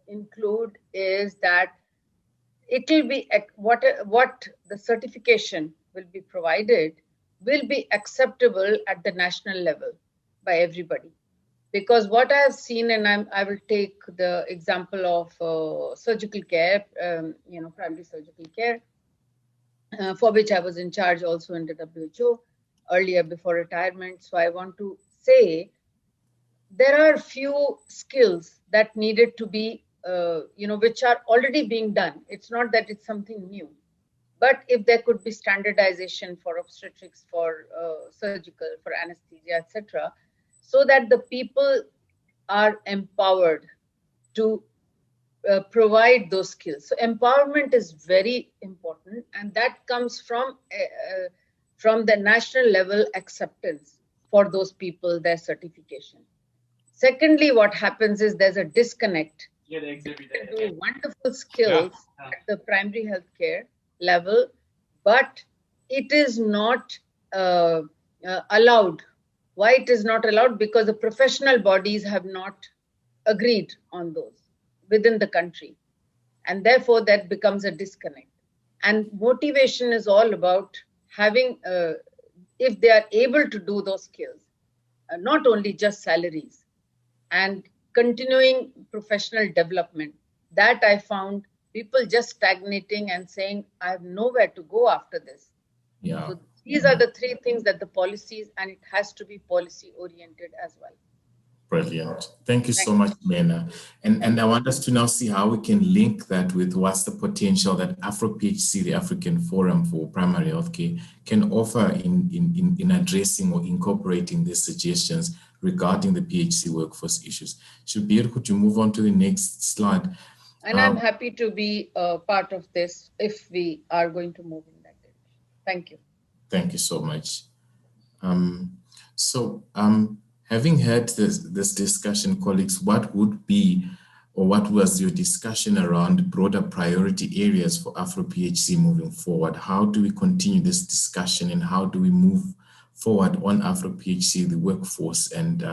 include is that it will be what the certification will be provided will be acceptable at the national level by everybody. Because what I have seen, and I will take the example of surgical care, primary surgical care, for which I was in charge also in the WHO earlier before retirement. So I want to say there are few skills that needed to be, which are already being done. It's not that it's something new. But if there could be standardization for obstetrics, for surgical, for anesthesia, etc., so that the people are empowered to provide those skills. So empowerment is very important, and that comes from the national level acceptance for those people, their certification. Secondly, what happens is there's a disconnect. You can do wonderful skills at the primary healthcare level, but it is not allowed. Why it is not allowed? Because the professional bodies have not agreed on those within the country. And therefore, that becomes a disconnect. And motivation is all about having, if they are able to do those skills, not only just salaries, and continuing professional development. That I found people just stagnating and saying, I have nowhere to go after this. Yeah. So these are the three things that the policies, and it has to be policy oriented as well. Brilliant. Thank you so much, Mena. And I want us to now see how we can link that with what's the potential that AfroPHC, the African Forum for Primary Healthcare, can offer in addressing or incorporating these suggestions regarding the PHC workforce issues. Shabir, could you move on to the next slide? And I'm happy to be a part of this if we are going to move in that direction. Thank you. Thank you so much. Having had this discussion, colleagues, what would be, or what was your discussion around broader priority areas for AfroPHC moving forward? How do we continue this discussion, and how do we move forward on AfroPHC, the workforce, and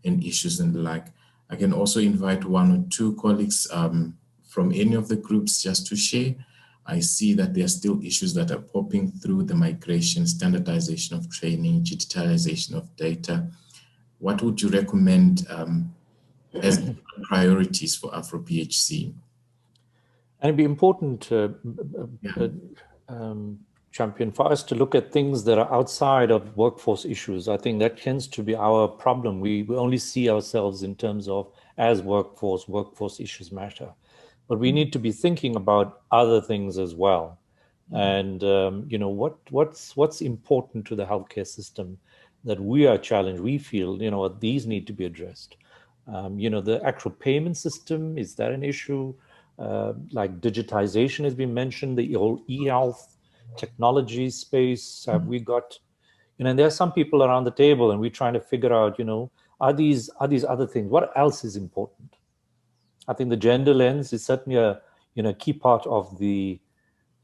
issues and the like? I can also invite one or two colleagues from any of the groups just to share. I see that there are still issues that are popping through: the migration, standardization of training, digitalization of data. What would you recommend as priorities for AfroPHC? And it'd be important, Champion, for us to look at things that are outside of workforce issues. I think that tends to be our problem. We only see ourselves in terms of as workforce issues matter. But we need to be thinking about other things as well. And what's important to the healthcare system that we are challenged, we feel, these need to be addressed. The actual payment system, is that an issue? Like digitization has been mentioned, the e-health technology space, have we got, and there are some people around the table and we're trying to figure out, are these other things? What else is important? I think the gender lens is certainly a key part of the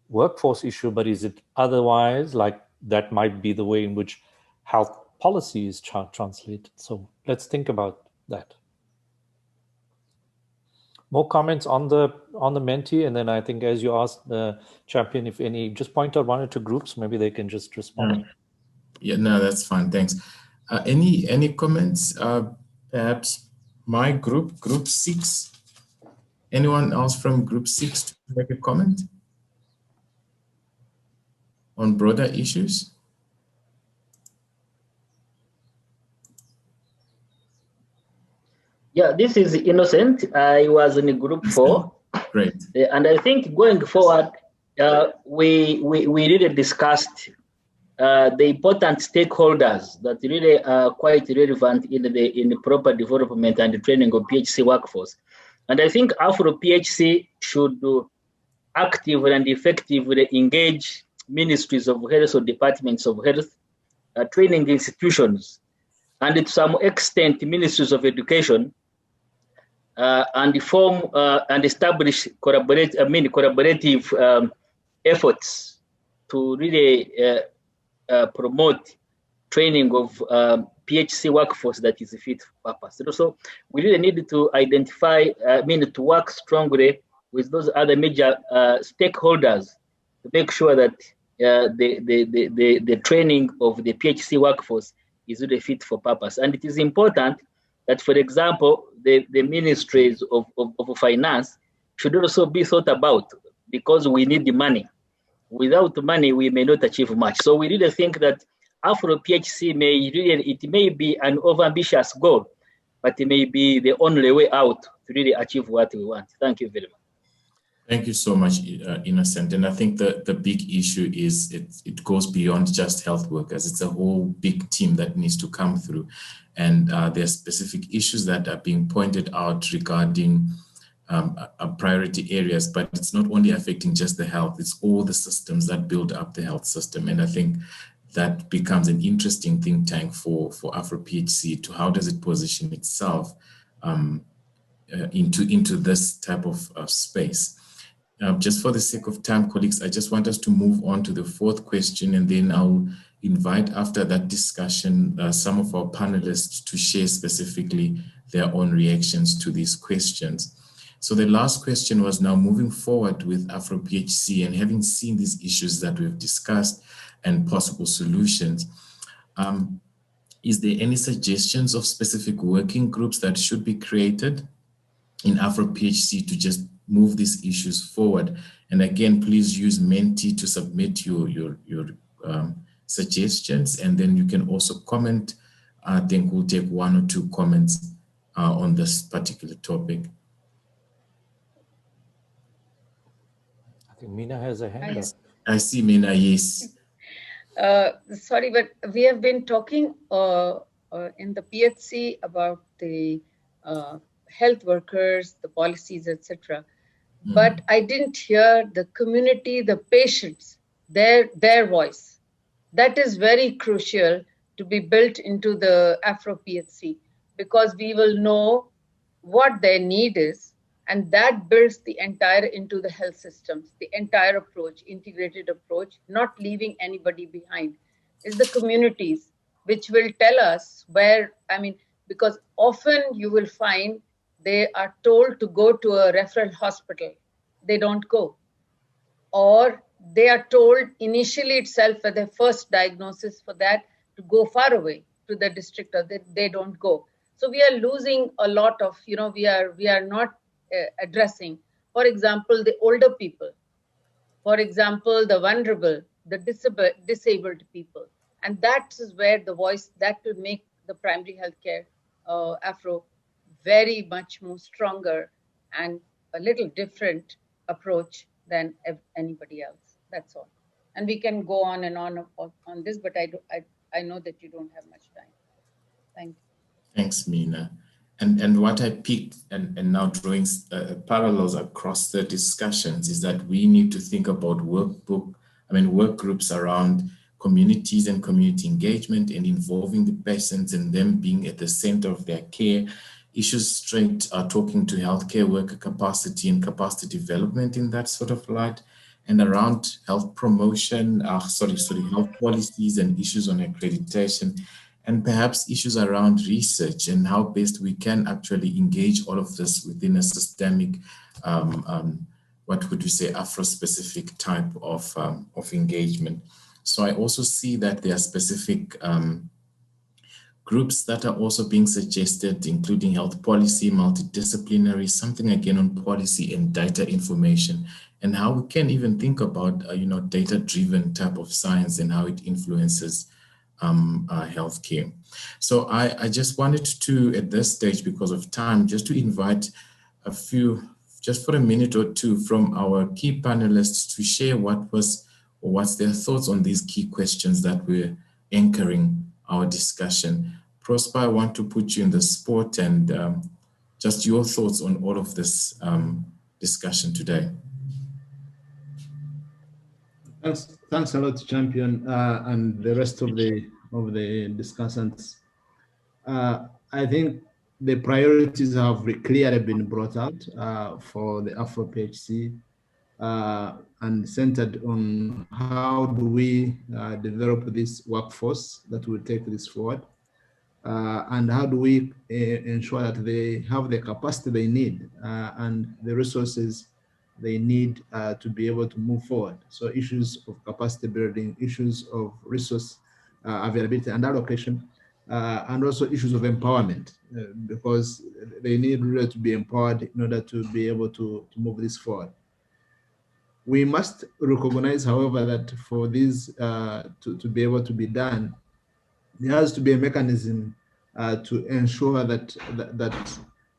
workforce issue, but is it otherwise? Like that might be the way in which health policy is translated. So let's think about that. More comments on the Menti, and then I think as you asked the champion, if any, just point out one or two groups, maybe they can just respond. Yeah, no, that's fine. Thanks. Any comments? Perhaps my group 6. Anyone else from group 6 to make a comment on broader issues? Yeah, this is Innocent. I was in group 4. Great. And I think going forward, we really discussed the important stakeholders that really are quite relevant in the proper development and the training of PHC workforce. And I think AfroPHC should actively and effectively engage ministries of health or departments of health, training institutions, and to some extent ministries of education, and form and establish collaborative efforts to really promote training of PHC workforce that is fit for purpose. And also, we really need to identify, to work strongly with those other major stakeholders to make sure that the training of the PHC workforce is really fit for purpose. And it is important that, for example, the ministries of finance should also be thought about, because we need the money. Without money, we may not achieve much. So we really think that AfroPHC it may be an overambitious goal, but it may be the only way out to really achieve what we want. Thank you very much. Thank you so much, Innocent. And I think the big issue is it goes beyond just health workers. It's a whole big team that needs to come through. And there are specific issues that are being pointed out regarding priority areas, but it's not only affecting just the health, it's all the systems that build up the health system. And I think that becomes an interesting think tank for AfroPHC to how does it position itself into this type of space. Just for the sake of time, colleagues, I just want us to move on to the 4th question, and then I'll invite after that discussion some of our panelists to share specifically their own reactions to these questions. So the last question was, now moving forward with AfroPHC and having seen these issues that we've discussed and possible solutions, is there any suggestions of specific working groups that should be created in AfroPHC to just move these issues forward? And again, please use Menti to submit your suggestions, and then you can also comment. I think we'll take 1 or 2 comments on this particular topic. I think Mina has a hand up. I see Mina, yes. Sorry, but we have been talking in the PHC about the health workers, the policies, etc. But I didn't hear the community, the patients, their voice. That is very crucial to be built into the AfroPHC, because we will know what their need is, and that builds the entire into the health systems, the entire approach, integrated approach, not leaving anybody behind. Is the communities which will tell us where, because often you will find they are told to go to a referral hospital. They don't go. Or they are told initially itself for their first diagnosis for that to go far away to the district, or they don't go. So we are losing a lot of, we are not addressing, for example, the older people, for example, the vulnerable, the disabled people. And that is where the voice, that will make the primary healthcare Afro very much more stronger and a little different approach than anybody else. That's all. And we can go on and on this, but I know that you don't have much time. Thank you. Thanks, Mina. And what I picked and now drawing parallels across the discussions is that we need to think about work groups around communities and community engagement and involving the patients and them being at the center of their care. Issues straight are talking to healthcare worker capacity and capacity development in that sort of light, and around health promotion, health policies and issues on accreditation. and perhaps issues around research and how best we can actually engage all of this within a systemic, what would you say, Afro-specific type of engagement. So I also see that there are specific groups that are also being suggested, including health policy, multidisciplinary, something again on policy and data information, and how we can even think about, data-driven type of science and how it influences healthcare. So I just wanted to, at this stage, because of time, just to invite a few, just for a minute or two, from our key panelists to share what's their thoughts on these key questions that we're anchoring our discussion. Prosper, I want to put you in the spot and just your thoughts on all of this discussion today. Thanks a lot, Champion, and the rest of the discussants. I think the priorities have clearly been brought out for the AfroPHC and centered on how do we develop this workforce that will take this forward, and how do we ensure that they have the capacity they need and the resources they need to be able to move forward. So issues of capacity building, issues of resource availability and allocation, and also issues of empowerment, because they need really to be empowered in order to be able to move this forward. We must recognize, however, that for this to be able to be done, there has to be a mechanism to ensure that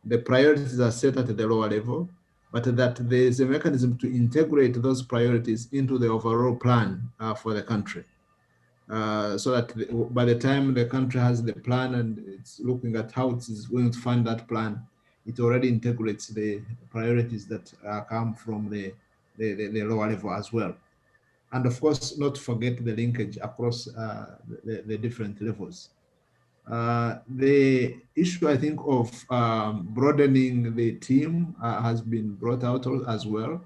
the priorities are set at the lower level, but that there is a mechanism to integrate those priorities into the overall plan for the country. So that by the time the country has the plan and it's looking at how it is going to fund that plan, it already integrates the priorities that come from the lower level as well. And of course, not to forget the linkage across the different levels. The issue, I think, of broadening the team has been brought out as well,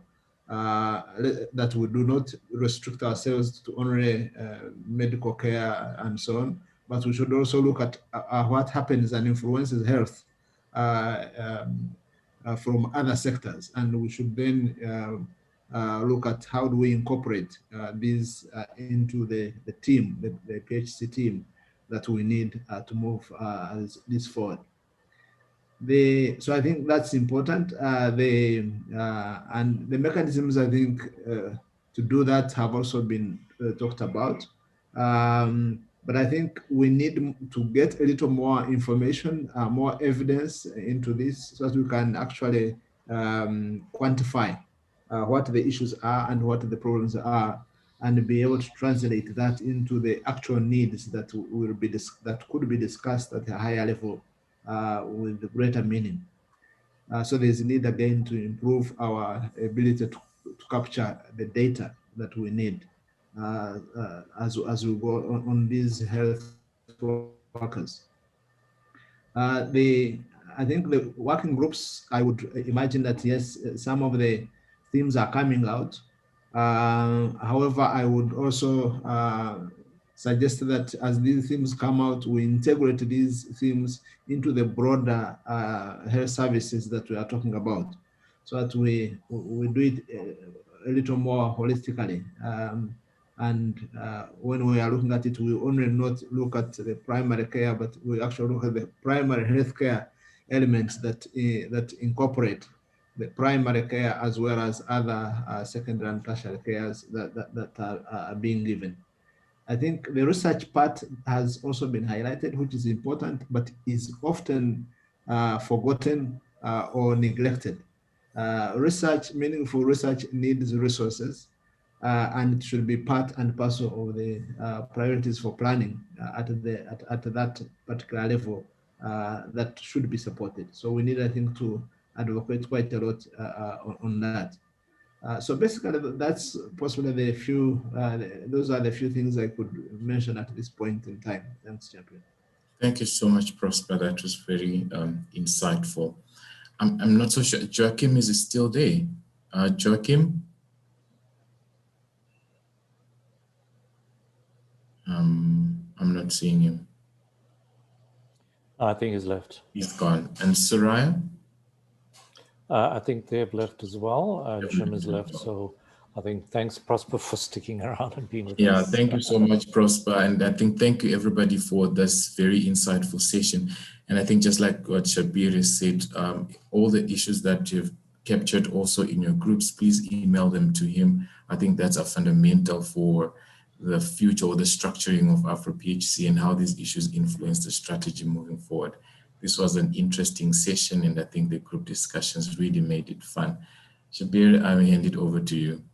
that we do not restrict ourselves to only medical care and so on, but we should also look at what happens and influences health from other sectors. And we should then look at how do we incorporate these into the team, the PHC team that we need to move this forward. So I think that's important. And the mechanisms, I think, to do that have also been talked about. But I think we need to get a little more information, more evidence into this, so that we can actually quantify what the issues are and what the problems are, and be able to translate that into the actual needs that will be that could be discussed at a higher level with greater meaning. So there's a need again to improve our ability to capture the data that we need as we go on these health workers. I think the working groups, I would imagine that yes, some of the themes are coming out. However, I would also suggest that as these themes come out, we integrate these themes into the broader health services that we are talking about, so that we do it a little more holistically. And when we are looking at it, we only not look at the primary care, but we actually look at the primary healthcare elements that incorporate the primary care as well as other secondary and tertiary cares that are being given. I think the research part has also been highlighted, which is important, but is often forgotten or neglected. Meaningful research needs resources, and it should be part and parcel of the priorities for planning at that particular level that should be supported. So we need, I think, to advocate quite a lot on that. So basically, that's possibly the few, those are the few things I could mention at this point in time. Thanks, Champion. Thank you so much, Prosper. That was very insightful. I'm not so sure. Joachim, is still there? Joachim? I'm not seeing him. I think he's left. He's gone. And Soraya? I think they've left as well. Jim has left. So I think thanks, Prosper, for sticking around and being with Yeah, us. thank you so much, Prosper. And I think thank you everybody for this very insightful session. And I think just like what Shabir has said, all the issues that you've captured also in your groups, please email them to him. I think that's a fundamental for the future or the structuring of AfroPHC and how these issues influence the strategy moving forward. This was an interesting session, and I think the group discussions really made it fun. Shabir, I will hand it over to you.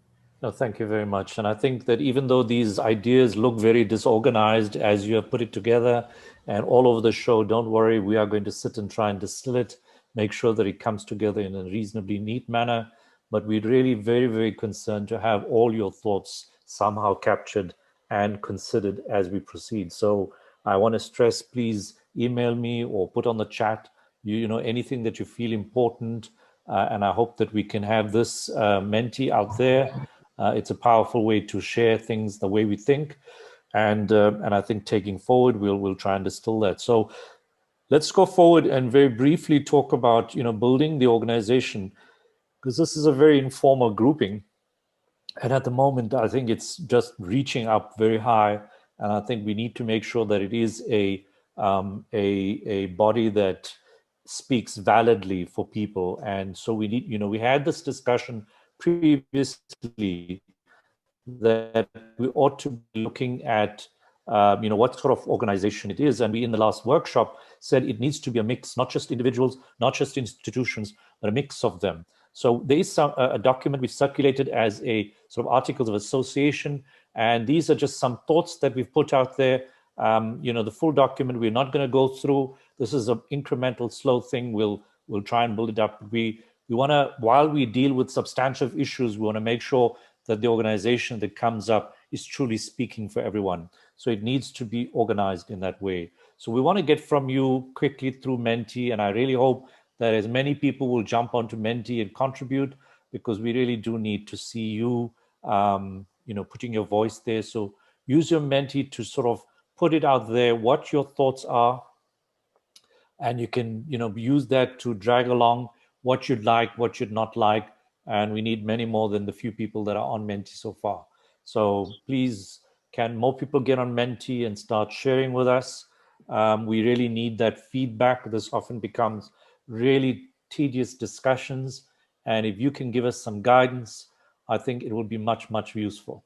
No, thank you very much. And I think that even though these ideas look very disorganized as you have put it together and all over the show, don't worry, we are going to sit and try and distill it, make sure that it comes together in a reasonably neat manner. But we're really very, very concerned to have all your thoughts somehow captured and considered as we proceed. So I want to stress, please email me or put on the chat, you know, anything that you feel important. And I hope that we can have this Menti out there. It's a powerful way to share things the way we think. And I think taking forward, we'll try and distill that. So let's go forward and very briefly talk about, you know, building the organization, because this is a very informal grouping. And at the moment, I think it's just reaching up very high. And I think we need to make sure that it is a body that speaks validly for people. And so we need, you know, we had this discussion previously that we ought to be looking at, you know, what sort of organization it is. And we, in the last workshop, said it needs to be a mix, not just individuals, not just institutions, but a mix of them. So there is a document we circulated as a sort of articles of association, and these are just some thoughts that we've put out there. You know, the full document we're not going to go through. This is an incremental, slow thing. We'll try and build it up. We want to, while we deal with substantive issues, we want to make sure that the organization that comes up is truly speaking for everyone. So it needs to be organized in that way. So we want to get from you quickly through Menti, and I really hope that as many people will jump onto Menti and contribute, because we really do need to see you, you know, putting your voice there. So use your Menti to sort of put it out there, what your thoughts are, and you can, you know, use that to drag along what you'd like, what you'd not like. And we need many more than the few people that are on Menti so far. So please, can more people get on Menti and start sharing with us? We really need that feedback. This often becomes really tedious discussions. And if you can give us some guidance, I think it will be much, much useful.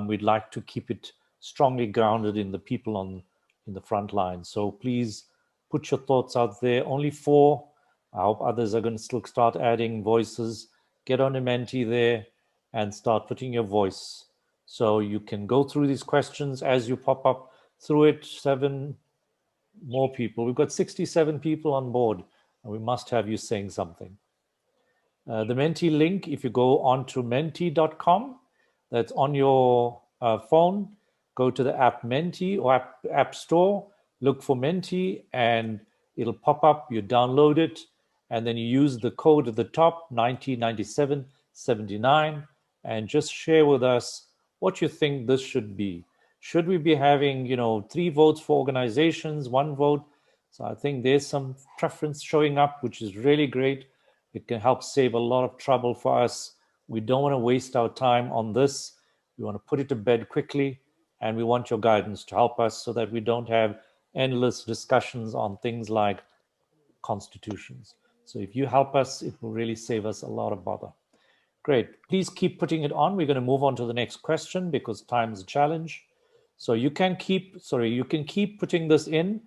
We'd like to keep it strongly grounded in the people in the front line. So please put your thoughts out there. Only 4. I hope others are going to still start adding voices. Get on a Menti there and start putting your voice. So you can go through these questions as you pop up through it. 7 more people. We've got 67 people on board, and we must have you saying something. The Menti link, if you go on to menti.com, that's on your phone, go to the app Menti or app store, look for Menti, and it'll pop up. You download it, and then you use the code at the top, 909779, and just share with us what you think this should be. Should we be having, you know, 3 votes for organizations, 1 vote? So I think there's some preference showing up, which is really great. It can help save a lot of trouble for us. We don't want to waste our time on this. We want to put it to bed quickly, and we want your guidance to help us so that we don't have endless discussions on things like constitutions. So if you help us, it will really save us a lot of bother. Great. Please keep putting it on. We're going to move on to the next question because time is a challenge. So you can keep putting this in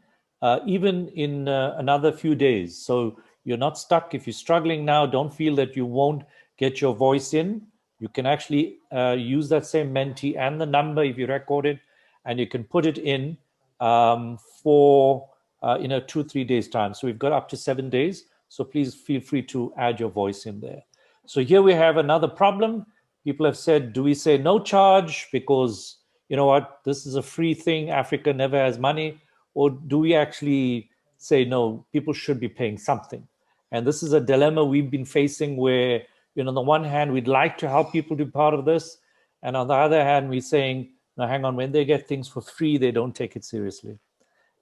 even in another few days. So you're not stuck. If you're struggling now, don't feel that you won't get your voice in. You can actually use that same Menti and the number if you record it, and you can put it in for 2-3 days time. So we've got up to 7 days. So please feel free to add your voice in there. So here we have another problem. People have said, do we say no charge because, you know what, this is a free thing, Africa never has money? Or do we actually say, no, people should be paying something? And this is a dilemma we've been facing where, you know, on the one hand, we'd like to help people to be part of this. And on the other hand, we're saying, no, hang on, when they get things for free, they don't take it seriously.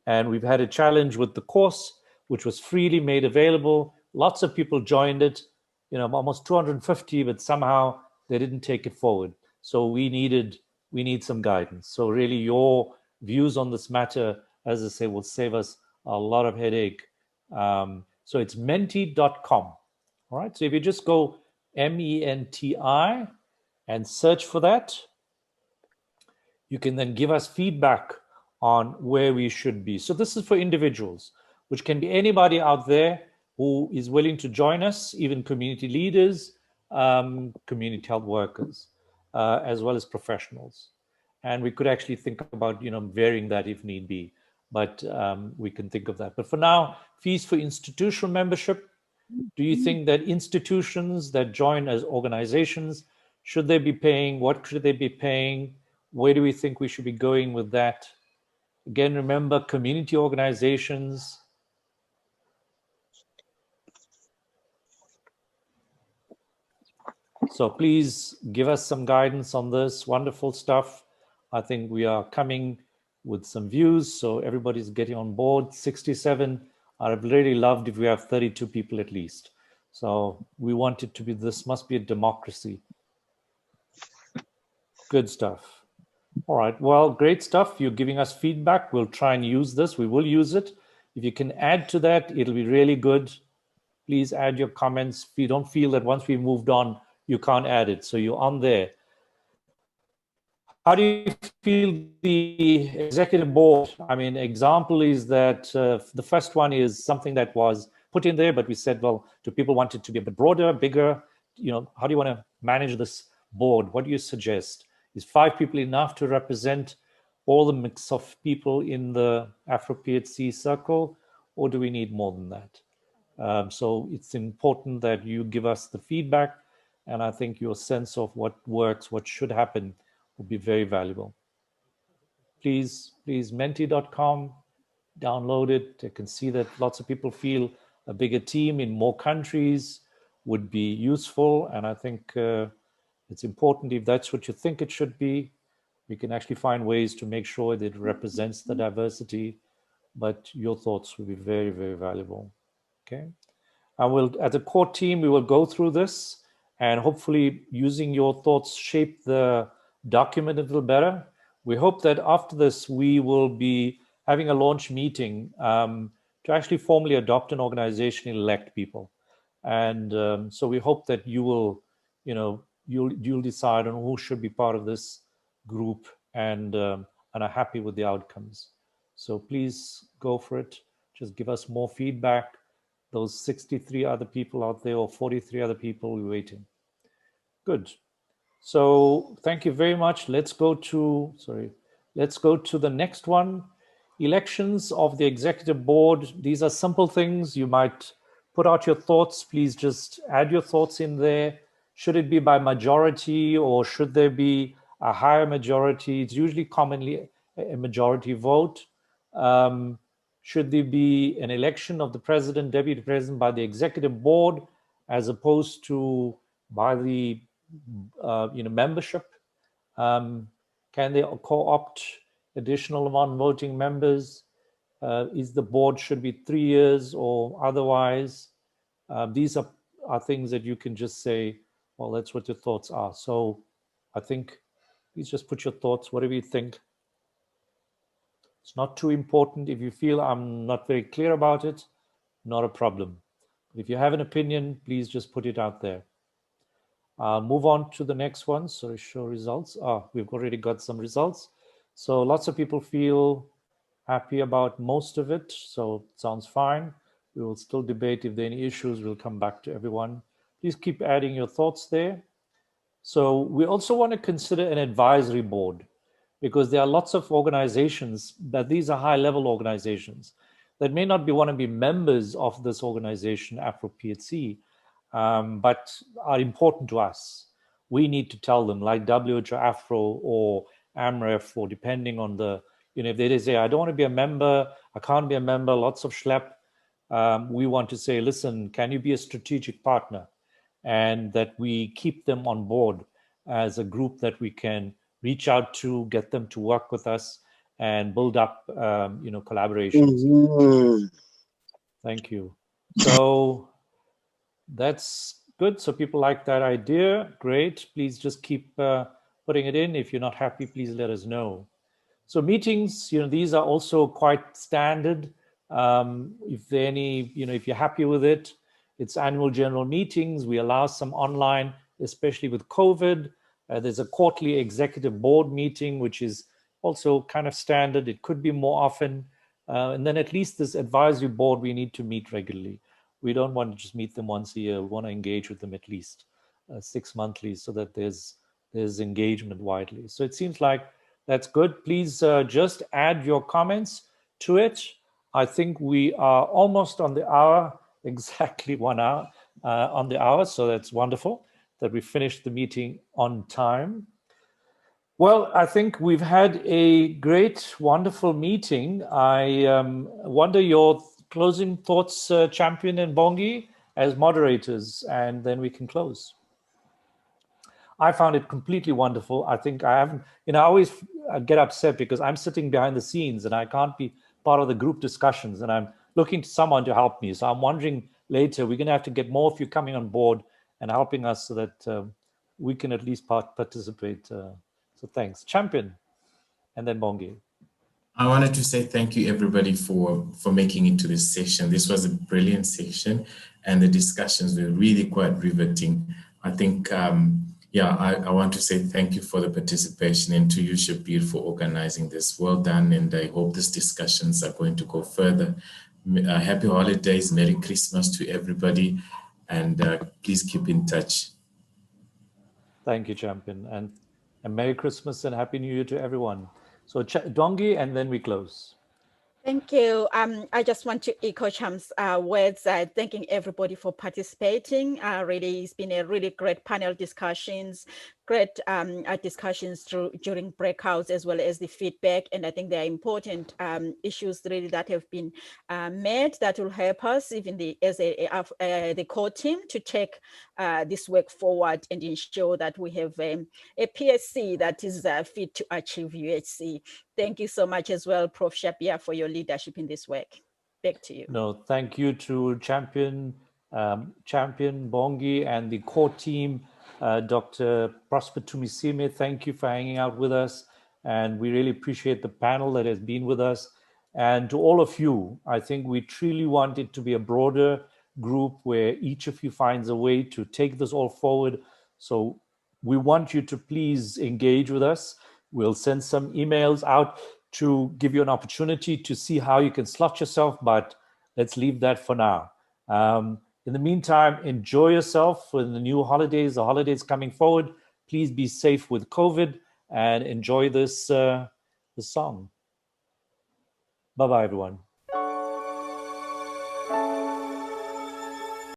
And we've had a challenge with the course, which was freely made available. Lots of people joined it, almost 250, but somehow they didn't take it forward. So we need some guidance. So really your views on this matter, as I say, will save us a lot of headache. So it's menti.com. All right, so if you just go MENTI and search for that, you can then give us feedback on where we should be. So this is for individuals, which can be anybody out there who is willing to join us, even community leaders, community health workers, as well as professionals. And we could actually think about, varying that if need be, but we can think of that. But for now, fees for institutional membership. Do you think that institutions that join as organizations, should they be paying? What should they be paying? Where do we think we should be going with that? Again, remember, community organizations. So please give us some guidance on this. Wonderful stuff. I think we are coming with some views, so everybody's getting on board. 67. I'd really loved if we have 32 people at least. So we want it to be, this must be a democracy. Good stuff. All right, well, great stuff. You're giving us feedback. We'll try and use this. We will use it. If you can add to that, it'll be really good. Please add your comments. If you don't feel that once we moved on, you can't add it. So you're on there. How do you feel the executive board? I mean, example is that the first one is something that was put in there, but we said, well, do people want it to be a bit broader, bigger? How do you want to manage this board? What do you suggest? Is 5 people enough to represent all the mix of people in the AfroPHC circle, or do we need more than that? So it's important that you give us the feedback, and I think your sense of what works, what should happen, will be very valuable. Please, menti.com, download it. You can see that lots of people feel a bigger team in more countries would be useful, and I think it's important. If that's what you think it should be, we can actually find ways to make sure that it represents the diversity, but your thoughts will be very, very valuable. Okay. As a core team, we will go through this, and hopefully using your thoughts shape the document a little better. We hope that after this, we will be having a launch meeting to actually formally adopt an organization and elect people. And so we hope that you will, you'll decide on who should be part of this group and are happy with the outcomes. So please go for it. Just give us more feedback. Those 63 other people out there, or 43 other people, we're waiting. Good. So thank you very much. Let's go to the next one. Elections of the executive board. These are simple things. You might put out your thoughts. Please just add your thoughts in there. Should it be by majority, or should there be a higher majority? It's usually commonly a majority vote. Should there be an election of the president, deputy president by the executive board, as opposed to by the membership? Can they co-opt additional non-voting members? Is the board should be 3 years or otherwise? These are things that you can just say, well, that's what your thoughts are. So I think please just put your thoughts, whatever you think. It's not too important. If you feel I'm not very clear about it, not a problem. If you have an opinion, please just put it out there. Move on to the next one. So show results. We've already got some results. So lots of people feel happy about most of it. So it sounds fine. We will still debate if there are any issues. We'll come back to everyone. Please keep adding your thoughts there. So we also want to consider an advisory board, because there are lots of organizations, but these are high-level organizations that may not want to be members of this organization, AfroPHC, but are important to us. We need to tell them, like WHO, Afro, or AMREF, or depending on the, if they say, I don't want to be a member, I can't be a member, lots of schlep, we want to say, listen, can you be a strategic partner? And that we keep them on board as a group that we can reach out to, get them to work with us, and build up, collaborations. Thank you. So that's good. So people like that idea. Great. Please just keep putting it in. If you're not happy, please let us know. So meetings, these are also quite standard. If there any, if you're happy with it, it's annual general meetings. We allow some online, especially with COVID. There's a quarterly executive board meeting, which is also kind of standard. It could be more often. And then at least this advisory board, we need to meet regularly. We don't want to just meet them once a year. We want to engage with them at least 6 monthly so that there's engagement widely. So it seems like that's good. Please just add your comments to it. I think we are almost on the hour, exactly 1 hour on the hour. So that's wonderful that we finished the meeting on time. Well, I think we've had a great, wonderful meeting. I wonder your closing thoughts, Champion and Bongi, as moderators, and then we can close. I found it completely wonderful. I think I haven't, I always get upset because I'm sitting behind the scenes and I can't be part of the group discussions, and I'm looking to someone to help me. So I'm wondering later, we're going to have to get more of you coming on board and helping us so that we can at least participate. So thanks. Champion, and then Bongi. I wanted to say thank you, everybody, for making it to this session. This was a brilliant session, and the discussions were really quite riveting. I think, I want to say thank you for the participation, and to you, Shabir, for organizing this. Well done, and I hope these discussions are going to go further. Happy holidays, Merry Christmas to everybody, and please keep in touch. Thank you, Champion, and Merry Christmas and Happy New Year to everyone. So Dongi, and then we close. Thank you. I just want to echo Cham's words, thanking everybody for participating. Really, it's been a really great panel discussions, great discussions during breakouts, as well as the feedback. And I think there are important issues really that have been made that will help us, even the core team, to take this work forward and ensure that we have a PSC that is fit to achieve UHC. Thank you so much as well, Prof. Shabir, for your leadership in this work. Back to you. No, thank you to Champion, Bongi, and the core team, Dr. Prosper Tumisime. Thank you for hanging out with us. And we really appreciate the panel that has been with us. And to all of you, I think we truly want it to be a broader group where each of you finds a way to take this all forward. So we want you to please engage with us. We'll send some emails out to give you an opportunity to see how you can slot yourself, but let's leave that for now. In the meantime, enjoy yourself for the new holidays, the holidays coming forward. Please be safe with COVID and enjoy this song. Bye-bye, everyone.